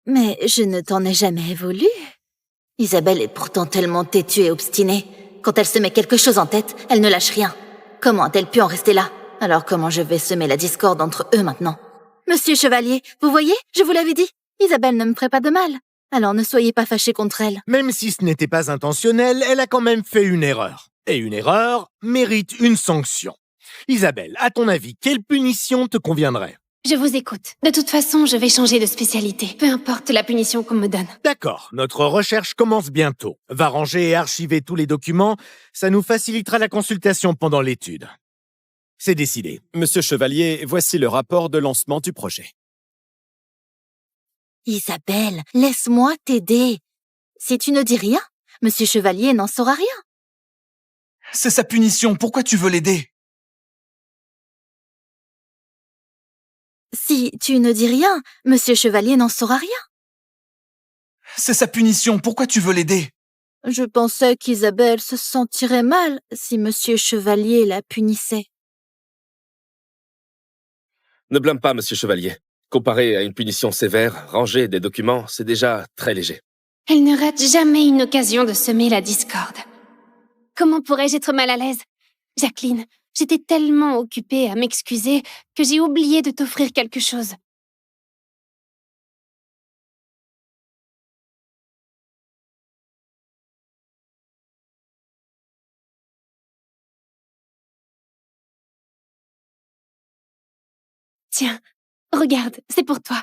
Mais je ne t'en ai jamais voulu. Isabelle est pourtant tellement têtue et obstinée. Quand elle se met quelque chose en tête, elle ne lâche rien. Comment a-t-elle pu en rester là? Alors comment je vais semer la discorde entre eux maintenant? Monsieur Chevalier, vous voyez, je vous l'avais dit, Isabelle ne me ferait pas de mal. Alors ne soyez pas fâché contre elle. Même si ce n'était pas intentionnel, elle a quand même fait une erreur. Et une erreur mérite une sanction. Isabelle, à ton avis, quelle punition te conviendrait? Je vous écoute. De toute façon, je vais changer de spécialité. Peu importe la punition qu'on me donne. D'accord, notre recherche commence bientôt. Va ranger et archiver tous les documents, ça nous facilitera la consultation pendant l'étude. C'est décidé. Monsieur Chevalier, voici le rapport de lancement du projet. Isabelle, laisse-moi t'aider. Si tu ne dis rien, Monsieur Chevalier n'en saura rien. C'est sa punition, pourquoi tu veux l'aider? Si tu ne dis rien, Monsieur Chevalier n'en saura rien. C'est sa punition, pourquoi tu veux l'aider? Je pensais qu'Isabelle se sentirait mal si Monsieur Chevalier la punissait. Ne blâme pas, monsieur Chevalier. Comparé à une punition sévère, ranger des documents, c'est déjà très léger. Elle ne rate jamais une occasion de semer la discorde. Comment pourrais-je être mal à l'aise? Jacqueline, j'étais tellement occupée à m'excuser que j'ai oublié de t'offrir quelque chose. Tiens, regarde, c'est pour toi.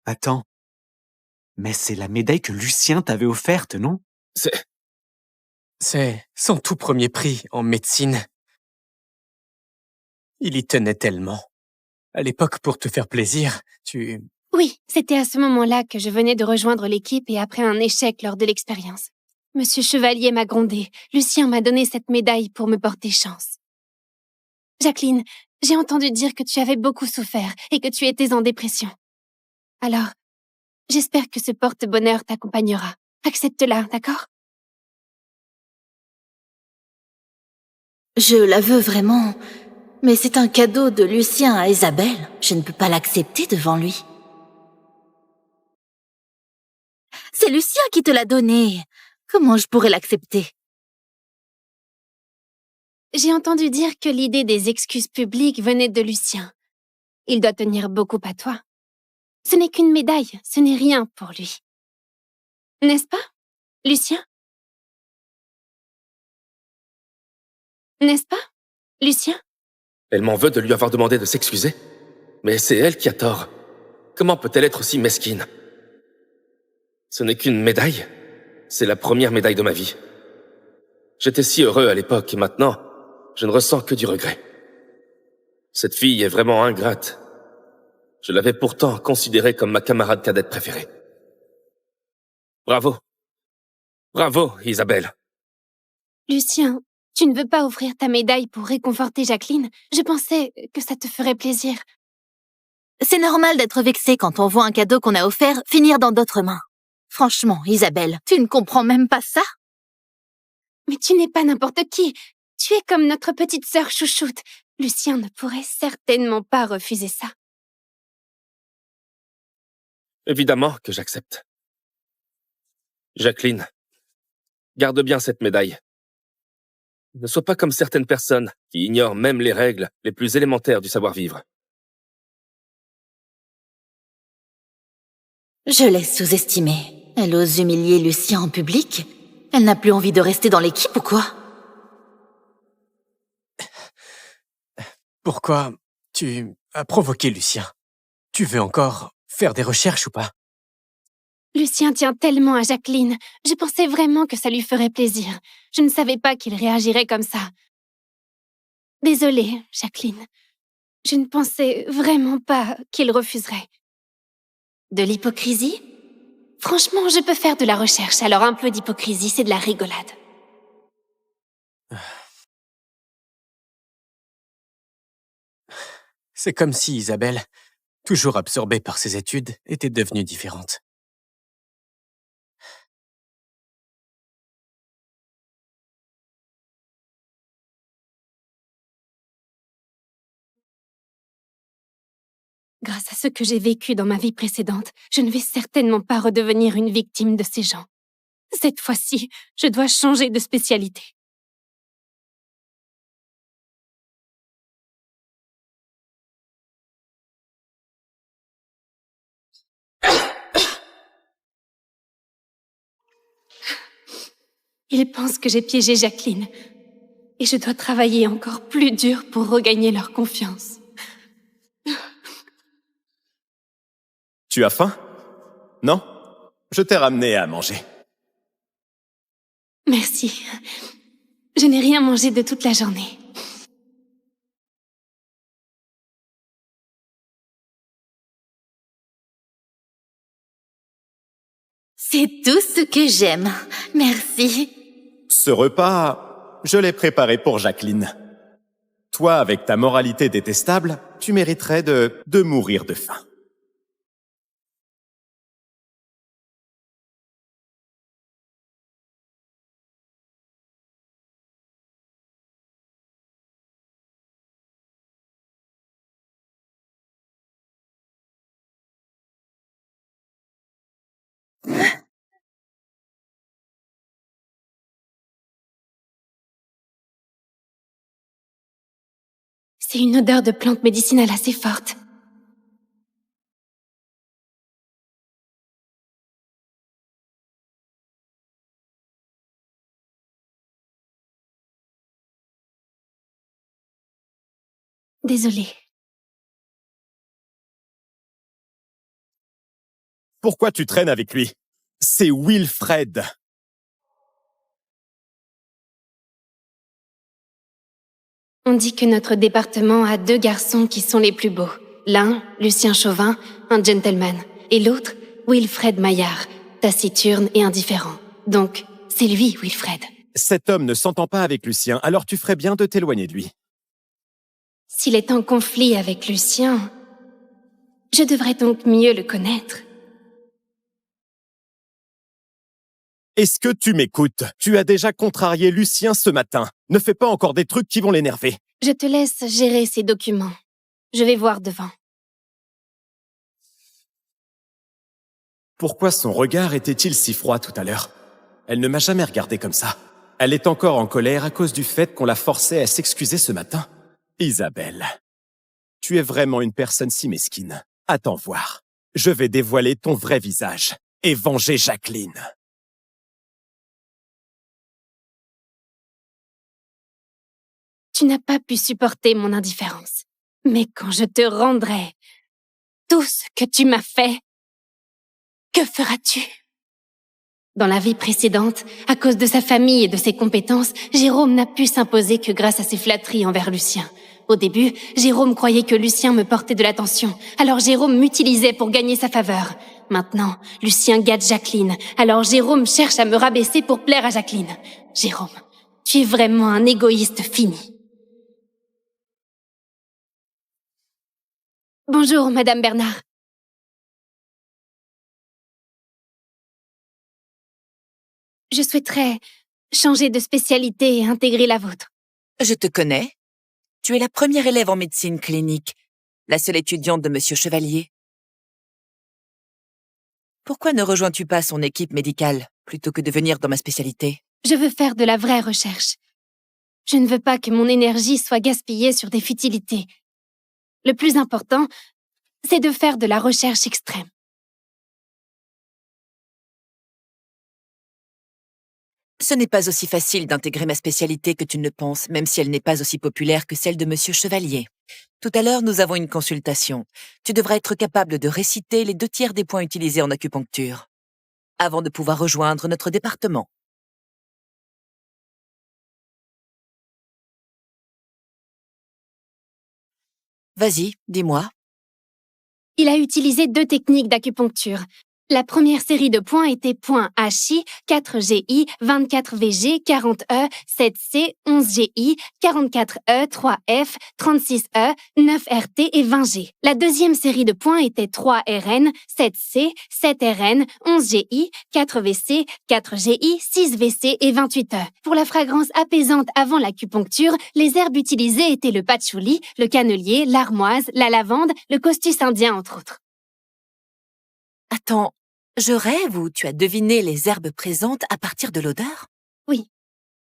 Attends. Mais c'est la médaille que Lucien t'avait offerte, non? C'est son tout premier prix en médecine. Il y tenait tellement. À l'époque, pour te faire plaisir, Oui, c'était à ce moment-là que je venais de rejoindre l'équipe et après un échec lors de l'expérience. Monsieur Chevalier m'a grondé. Lucien m'a donné cette médaille pour me porter chance. Jacqueline, j'ai entendu dire que tu avais beaucoup souffert et que tu étais en dépression. Alors, j'espère que ce porte-bonheur t'accompagnera. Accepte-la, d'accord? Je la veux vraiment, mais c'est un cadeau de Lucien à Isabelle. Je ne peux pas l'accepter devant lui. C'est Lucien qui te l'a donné. Comment je pourrais l'accepter? J'ai entendu dire que l'idée des excuses publiques venait de Lucien. Il doit tenir beaucoup à toi. Ce n'est qu'une médaille, ce n'est rien pour lui. N'est-ce pas, Lucien? N'est-ce pas, Lucien? Elle m'en veut de lui avoir demandé de s'excuser. Mais c'est elle qui a tort. Comment peut-elle être aussi mesquine? Ce n'est qu'une médaille. C'est la première médaille de ma vie. J'étais si heureux à l'époque et maintenant, je ne ressens que du regret. Cette fille est vraiment ingrate. Je l'avais pourtant considérée comme ma camarade cadette préférée. Bravo. Bravo, Isabelle. Lucien, tu ne veux pas offrir ta médaille pour réconforter Jacqueline? Je pensais que ça te ferait plaisir. C'est normal d'être vexé quand on voit un cadeau qu'on a offert finir dans d'autres mains. Franchement, Isabelle, tu ne comprends même pas ça? Mais tu n'es pas n'importe qui. Tu es comme notre petite sœur chouchoute. Lucien ne pourrait certainement pas refuser ça. Évidemment que j'accepte. Jacqueline, garde bien cette médaille. Ne sois pas comme certaines personnes qui ignorent même les règles les plus élémentaires du savoir-vivre. Je l'ai sous-estimée. Elle ose humilier Lucien en public. Elle n'a plus envie de rester dans l'équipe ou quoi? Pourquoi tu as provoqué Lucien? Tu veux encore faire des recherches ou pas? Lucien tient tellement à Jacqueline. Je pensais vraiment que ça lui ferait plaisir. Je ne savais pas qu'il réagirait comme ça. Désolée, Jacqueline. Je ne pensais vraiment pas qu'il refuserait. De l'hypocrisie? Franchement, je peux faire de la recherche, alors un peu d'hypocrisie, c'est de la rigolade. C'est comme si Isabelle, toujours absorbée par ses études, était devenue différente. Grâce à ce que j'ai vécu dans ma vie précédente, je ne vais certainement pas redevenir une victime de ces gens. Cette fois-ci, je dois changer de spécialité. Ils pensent que j'ai piégé Jacqueline. Et je dois travailler encore plus dur pour regagner leur confiance. Tu as faim? Non? Je t'ai ramené à manger. Merci. Je n'ai rien mangé de toute la journée. C'est tout ce que j'aime. Merci. Ce repas, je l'ai préparé pour Jacqueline. Toi, avec ta moralité détestable, tu mériterais de mourir de faim. C'est une odeur de plante médicinale assez forte. Désolée. Pourquoi tu traînes avec lui? C'est Wilfred. On dit que notre département a 2 garçons qui sont les plus beaux. L'un, Lucien Chauvin, un gentleman. Et l'autre, Wilfred Maillard, taciturne et indifférent. Donc, c'est lui, Wilfred. Cet homme ne s'entend pas avec Lucien, alors tu ferais bien de t'éloigner de lui. S'il est en conflit avec Lucien, je devrais donc mieux le connaître. Est-ce que tu m'écoutes? Tu as déjà contrarié Lucien ce matin. Ne fais pas encore des trucs qui vont l'énerver. Je te laisse gérer ces documents. Je vais voir devant. Pourquoi son regard était-il si froid tout à l'heure? Elle ne m'a jamais regardé comme ça. Elle est encore en colère à cause du fait qu'on l'a forcée à s'excuser ce matin. Isabelle, tu es vraiment une personne si mesquine. Attends voir. Je vais dévoiler ton vrai visage et venger Jacqueline. Tu n'as pas pu supporter mon indifférence. Mais quand je te rendrai tout ce que tu m'as fait, que feras-tu? Dans la vie précédente, à cause de sa famille et de ses compétences, Jérôme n'a pu s'imposer que grâce à ses flatteries envers Lucien. Au début, Jérôme croyait que Lucien me portait de l'attention, alors Jérôme m'utilisait pour gagner sa faveur. Maintenant, Lucien gâte Jacqueline, alors Jérôme cherche à me rabaisser pour plaire à Jacqueline. Jérôme, tu es vraiment un égoïste fini. Bonjour, Madame Bernard. Je souhaiterais changer de spécialité et intégrer la vôtre. Je te connais. Tu es la première élève en médecine clinique, la seule étudiante de Monsieur Chevalier. Pourquoi ne rejoins-tu pas son équipe médicale plutôt que de venir dans ma spécialité? Je veux faire de la vraie recherche. Je ne veux pas que mon énergie soit gaspillée sur des futilités. Le plus important, c'est de faire de la recherche extrême. Ce n'est pas aussi facile d'intégrer ma spécialité que tu ne le penses, même si elle n'est pas aussi populaire que celle de Monsieur Chevalier. Tout à l'heure, nous avons une consultation. Tu devrais être capable de réciter les 2/3 des points utilisés en acupuncture, avant de pouvoir rejoindre notre département. Vas-y, dis-moi. Il a utilisé 2 techniques d'acupuncture. La première série de points était points HI, 4GI, 24VG, 40E, 7C, 11GI, 44E, 3F, 36E, 9RT et 20G. La deuxième série de points était 3RN, 7C, 7RN, 11GI, 4VC, 4GI, 6VC et 28E. Pour la fragrance apaisante avant l'acupuncture, les herbes utilisées étaient le patchouli, le cannelier, l'armoise, la lavande, le costus indien entre autres. Attends, je rêve ou tu as deviné les herbes présentes à partir de l'odeur? Oui.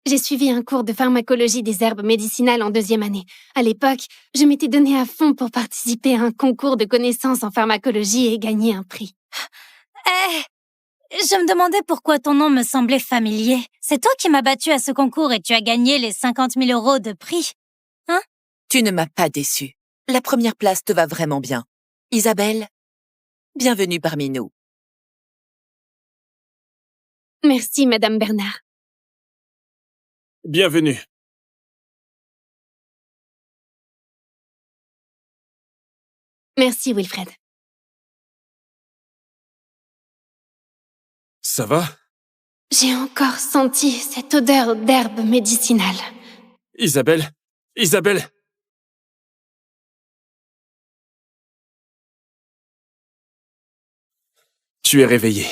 J'ai suivi un cours de pharmacologie des herbes médicinales en 2e année. À l'époque, je m'étais donnée à fond pour participer à un concours de connaissances en pharmacologie et gagner un prix. Je me demandais pourquoi ton nom me semblait familier. C'est toi qui m'as battu à ce concours et tu as gagné les 50 000 € de prix. Hein? Tu ne m'as pas déçu. La première place te va vraiment bien. Isabelle, bienvenue parmi nous. Merci, Madame Bernard. Bienvenue. Merci, Wilfred. Ça va? J'ai encore senti cette odeur d'herbe médicinale. Isabelle? Isabelle? Tu es réveillée.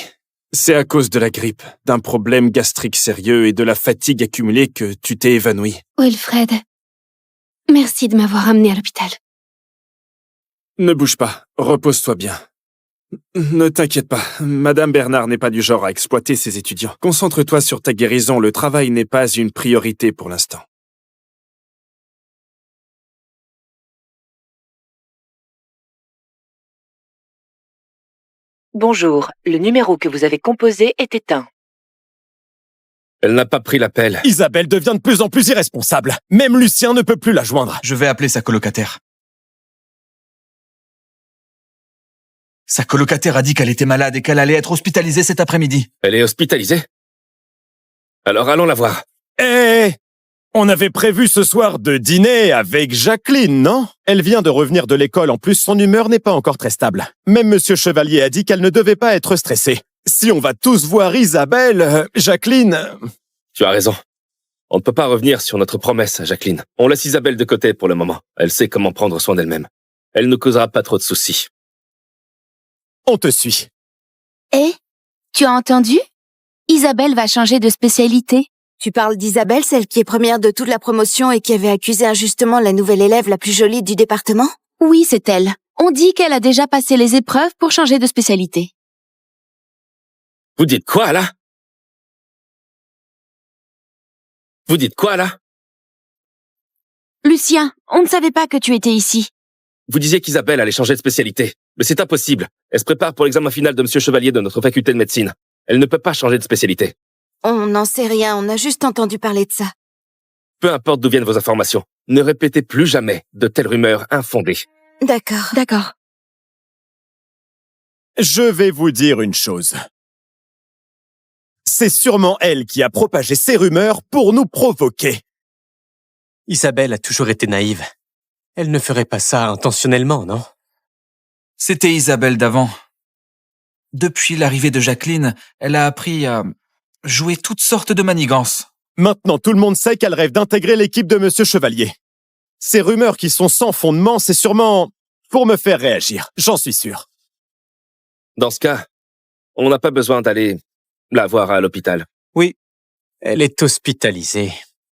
C'est à cause de la grippe, d'un problème gastrique sérieux et de la fatigue accumulée que tu t'es évanouie. Wilfred, merci de m'avoir amené à l'hôpital. Ne bouge pas, repose-toi bien. Ne t'inquiète pas, Madame Bernard n'est pas du genre à exploiter ses étudiants. Concentre-toi sur ta guérison, le travail n'est pas une priorité pour l'instant. Bonjour, le numéro que vous avez composé est éteint. Elle n'a pas pris l'appel. Isabelle devient de plus en plus irresponsable. Même Lucien ne peut plus la joindre. Je vais appeler sa colocataire. Sa colocataire a dit qu'elle était malade et qu'elle allait être hospitalisée cet après-midi. Elle est hospitalisée? Alors allons la voir. On avait prévu ce soir de dîner avec Jacqueline, non? Elle vient de revenir de l'école, en plus son humeur n'est pas encore très stable. Même Monsieur Chevalier a dit qu'elle ne devait pas être stressée. Si on va tous voir Isabelle, Jacqueline... Tu as raison. On ne peut pas revenir sur notre promesse, Jacqueline. On laisse Isabelle de côté pour le moment. Elle sait comment prendre soin d'elle-même. Elle ne causera pas trop de soucis. On te suit. Tu as entendu? Isabelle va changer de spécialité. Tu parles d'Isabelle, celle qui est première de toute la promotion et qui avait accusé injustement la nouvelle élève la plus jolie du département? Oui, c'est elle. On dit qu'elle a déjà passé les épreuves pour changer de spécialité. Vous dites quoi, là? Vous dites quoi, là? Lucien, on ne savait pas que tu étais ici. Vous disiez qu'Isabelle allait changer de spécialité. Mais c'est impossible. Elle se prépare pour l'examen final de Monsieur Chevalier de notre faculté de médecine. Elle ne peut pas changer de spécialité. On n'en sait rien, on a juste entendu parler de ça. Peu importe d'où viennent vos informations, ne répétez plus jamais de telles rumeurs infondées. D'accord. Je vais vous dire une chose. C'est sûrement elle qui a propagé ces rumeurs pour nous provoquer. Isabelle a toujours été naïve. Elle ne ferait pas ça intentionnellement, non? C'était Isabelle d'avant. Depuis l'arrivée de Jacqueline, elle a appris à jouer toutes sortes de manigances. Maintenant, tout le monde sait qu'elle rêve d'intégrer l'équipe de Monsieur Chevalier. Ces rumeurs qui sont sans fondement, c'est sûrement pour me faire réagir, j'en suis sûr. Dans ce cas, on n'a pas besoin d'aller la voir à l'hôpital. Oui, elle est hospitalisée.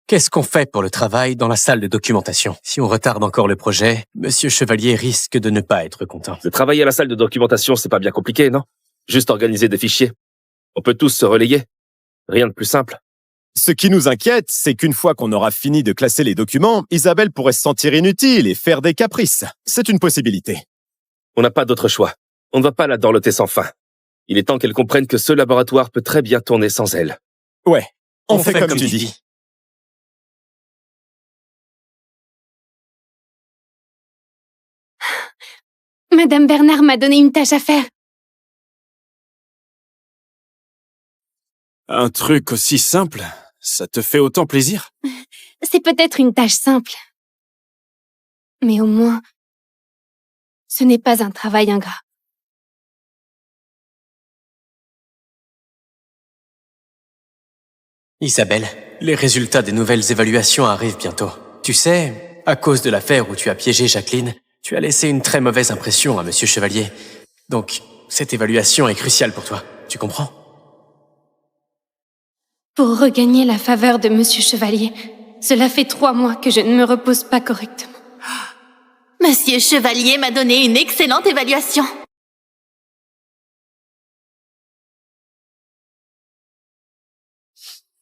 Qu'est-ce qu'on fait pour le travail dans la salle de documentation? Si on retarde encore le projet, Monsieur Chevalier risque de ne pas être content. Le travail à la salle de documentation, c'est pas bien compliqué, non? Juste organiser des fichiers. On peut tous se relayer. Rien de plus simple. Ce qui nous inquiète, c'est qu'une fois qu'on aura fini de classer les documents, Isabelle pourrait se sentir inutile et faire des caprices. C'est une possibilité. On n'a pas d'autre choix. On ne va pas la dorloter sans fin. Il est temps qu'elle comprenne que ce laboratoire peut très bien tourner sans elle. Ouais, on fait comme tu dis. Madame Bernard m'a donné une tâche à faire. Un truc aussi simple, ça te fait autant plaisir? C'est peut-être une tâche simple. Mais au moins, ce n'est pas un travail ingrat. Isabelle, les résultats des nouvelles évaluations arrivent bientôt. Tu sais, à cause de l'affaire où tu as piégé Jacqueline, tu as laissé une très mauvaise impression à Monsieur Chevalier. Donc, cette évaluation est cruciale pour toi, tu comprends? Pour regagner la faveur de Monsieur Chevalier, cela fait 3 mois que je ne me repose pas correctement. Monsieur Chevalier m'a donné une excellente évaluation.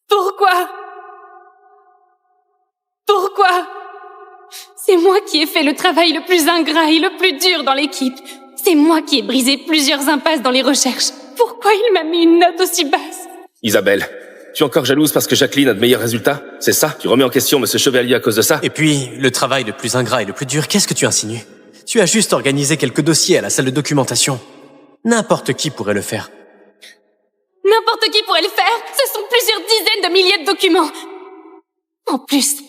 Pourquoi? C'est moi qui ai fait le travail le plus ingrat et le plus dur dans l'équipe. C'est moi qui ai brisé plusieurs impasses dans les recherches. Pourquoi il m'a mis une note aussi basse? Isabelle, tu es encore jalouse parce que Jacqueline a de meilleurs résultats? C'est ça? Tu remets en question Monsieur Chevalier à cause de ça? Et puis, le travail le plus ingrat et le plus dur, qu'est-ce que tu insinues? Tu as juste organisé quelques dossiers à la salle de documentation. N'importe qui pourrait le faire. N'importe qui pourrait le faire. Ce sont plusieurs dizaines de milliers de documents. En plus,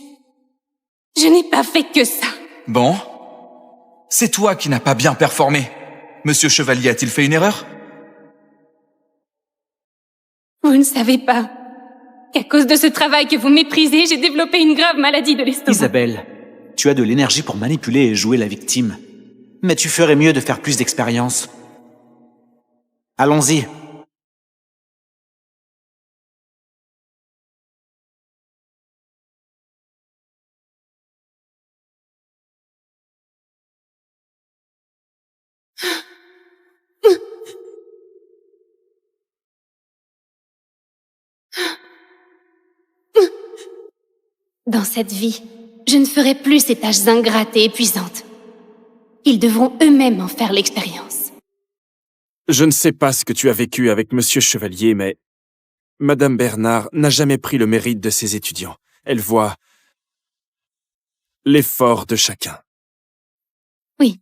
je n'ai pas fait que ça. Bon. C'est toi qui n'as pas bien performé. Monsieur Chevalier a-t-il fait une erreur? Vous ne savez pas qu'à cause de ce travail que vous méprisez, j'ai développé une grave maladie de l'estomac. Isabelle, tu as de l'énergie pour manipuler et jouer la victime. Mais tu ferais mieux de faire plus d'expérience. Allons-y. Dans cette vie, je ne ferai plus ces tâches ingrates et épuisantes. Ils devront eux-mêmes en faire l'expérience. Je ne sais pas ce que tu as vécu avec Monsieur Chevalier, mais Madame Bernard n'a jamais pris le mérite de ses étudiants. Elle voit l'effort de chacun. Oui,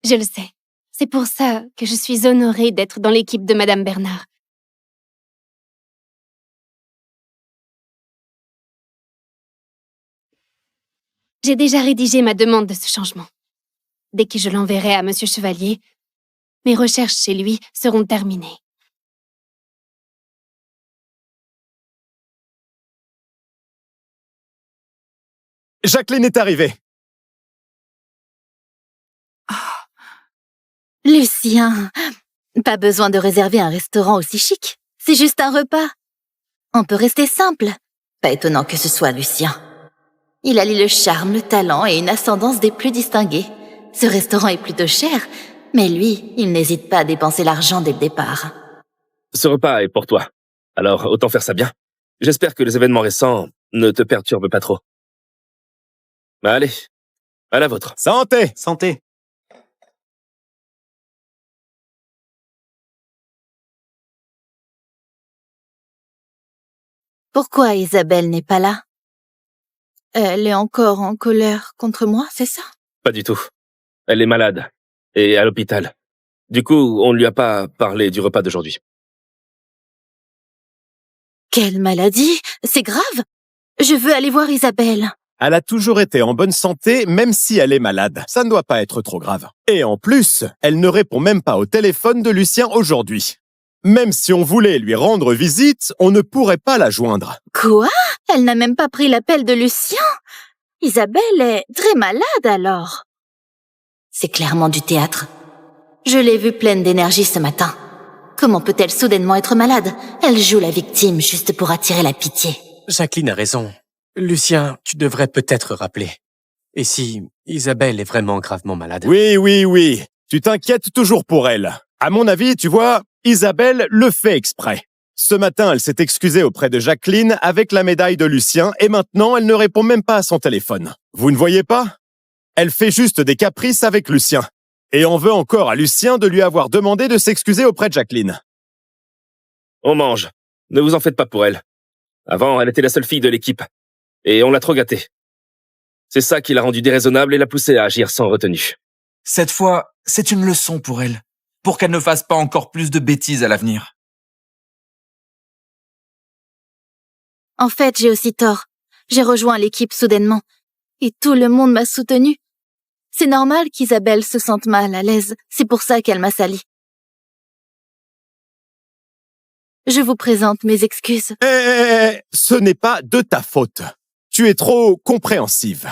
je le sais. C'est pour ça que je suis honorée d'être dans l'équipe de Madame Bernard. J'ai déjà rédigé ma demande de ce changement. Dès que je l'enverrai à Monsieur Chevalier, mes recherches chez lui seront terminées. Jacqueline est arrivée. Lucien, pas besoin de réserver un restaurant aussi chic. C'est juste un repas. On peut rester simple. Pas étonnant que ce soit Lucien. Il allie le charme, le talent et une ascendance des plus distingués. Ce restaurant est plutôt cher, mais lui, il n'hésite pas à dépenser l'argent dès le départ. Ce repas est pour toi. Alors, autant faire ça bien. J'espère que les événements récents ne te perturbent pas trop. Allez, à la vôtre. Santé! Santé. Pourquoi Isabelle n'est pas là? Elle est encore en colère contre moi, c'est ça? Pas du tout. Elle est malade et à l'hôpital. Du coup, on ne lui a pas parlé du repas d'aujourd'hui. Quelle maladie? C'est grave! Je veux aller voir Isabelle. Elle a toujours été en bonne santé, même si elle est malade. Ça ne doit pas être trop grave. Et en plus, elle ne répond même pas au téléphone de Lucien aujourd'hui. Même si on voulait lui rendre visite, on ne pourrait pas la joindre. Quoi? Elle n'a même pas pris l'appel de Lucien? Isabelle est très malade alors. C'est clairement du théâtre. Je l'ai vue pleine d'énergie ce matin. Comment peut-elle soudainement être malade? Elle joue la victime juste pour attirer la pitié. Jacqueline a raison. Lucien, tu devrais peut-être rappeler. Et si Isabelle est vraiment gravement malade? Oui. Tu t'inquiètes toujours pour elle. À mon avis, tu vois, Isabelle le fait exprès. Ce matin, elle s'est excusée auprès de Jacqueline avec la médaille de Lucien et maintenant, elle ne répond même pas à son téléphone. Vous ne voyez pas? Elle fait juste des caprices avec Lucien. Et on veut encore à Lucien de lui avoir demandé de s'excuser auprès de Jacqueline. On mange. Ne vous en faites pas pour elle. Avant, elle était la seule fille de l'équipe. Et on l'a trop gâtée. C'est ça qui l'a rendue déraisonnable et l'a poussée à agir sans retenue. Cette fois, c'est une leçon pour elle. Pour qu'elle ne fasse pas encore plus de bêtises à l'avenir. En fait, j'ai aussi tort. J'ai rejoint l'équipe soudainement. Et tout le monde m'a soutenue. C'est normal qu'Isabelle se sente mal à l'aise. C'est pour ça qu'elle m'a sali. Je vous présente mes excuses. Ce n'est pas de ta faute. Tu es trop compréhensive.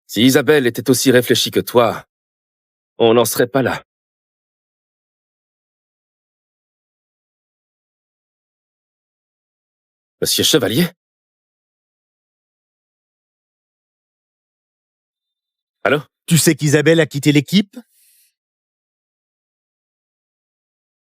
Si Isabelle était aussi réfléchie que toi, on n'en serait pas là. Monsieur Chevalier? Allô? Tu sais qu'Isabelle a quitté l'équipe?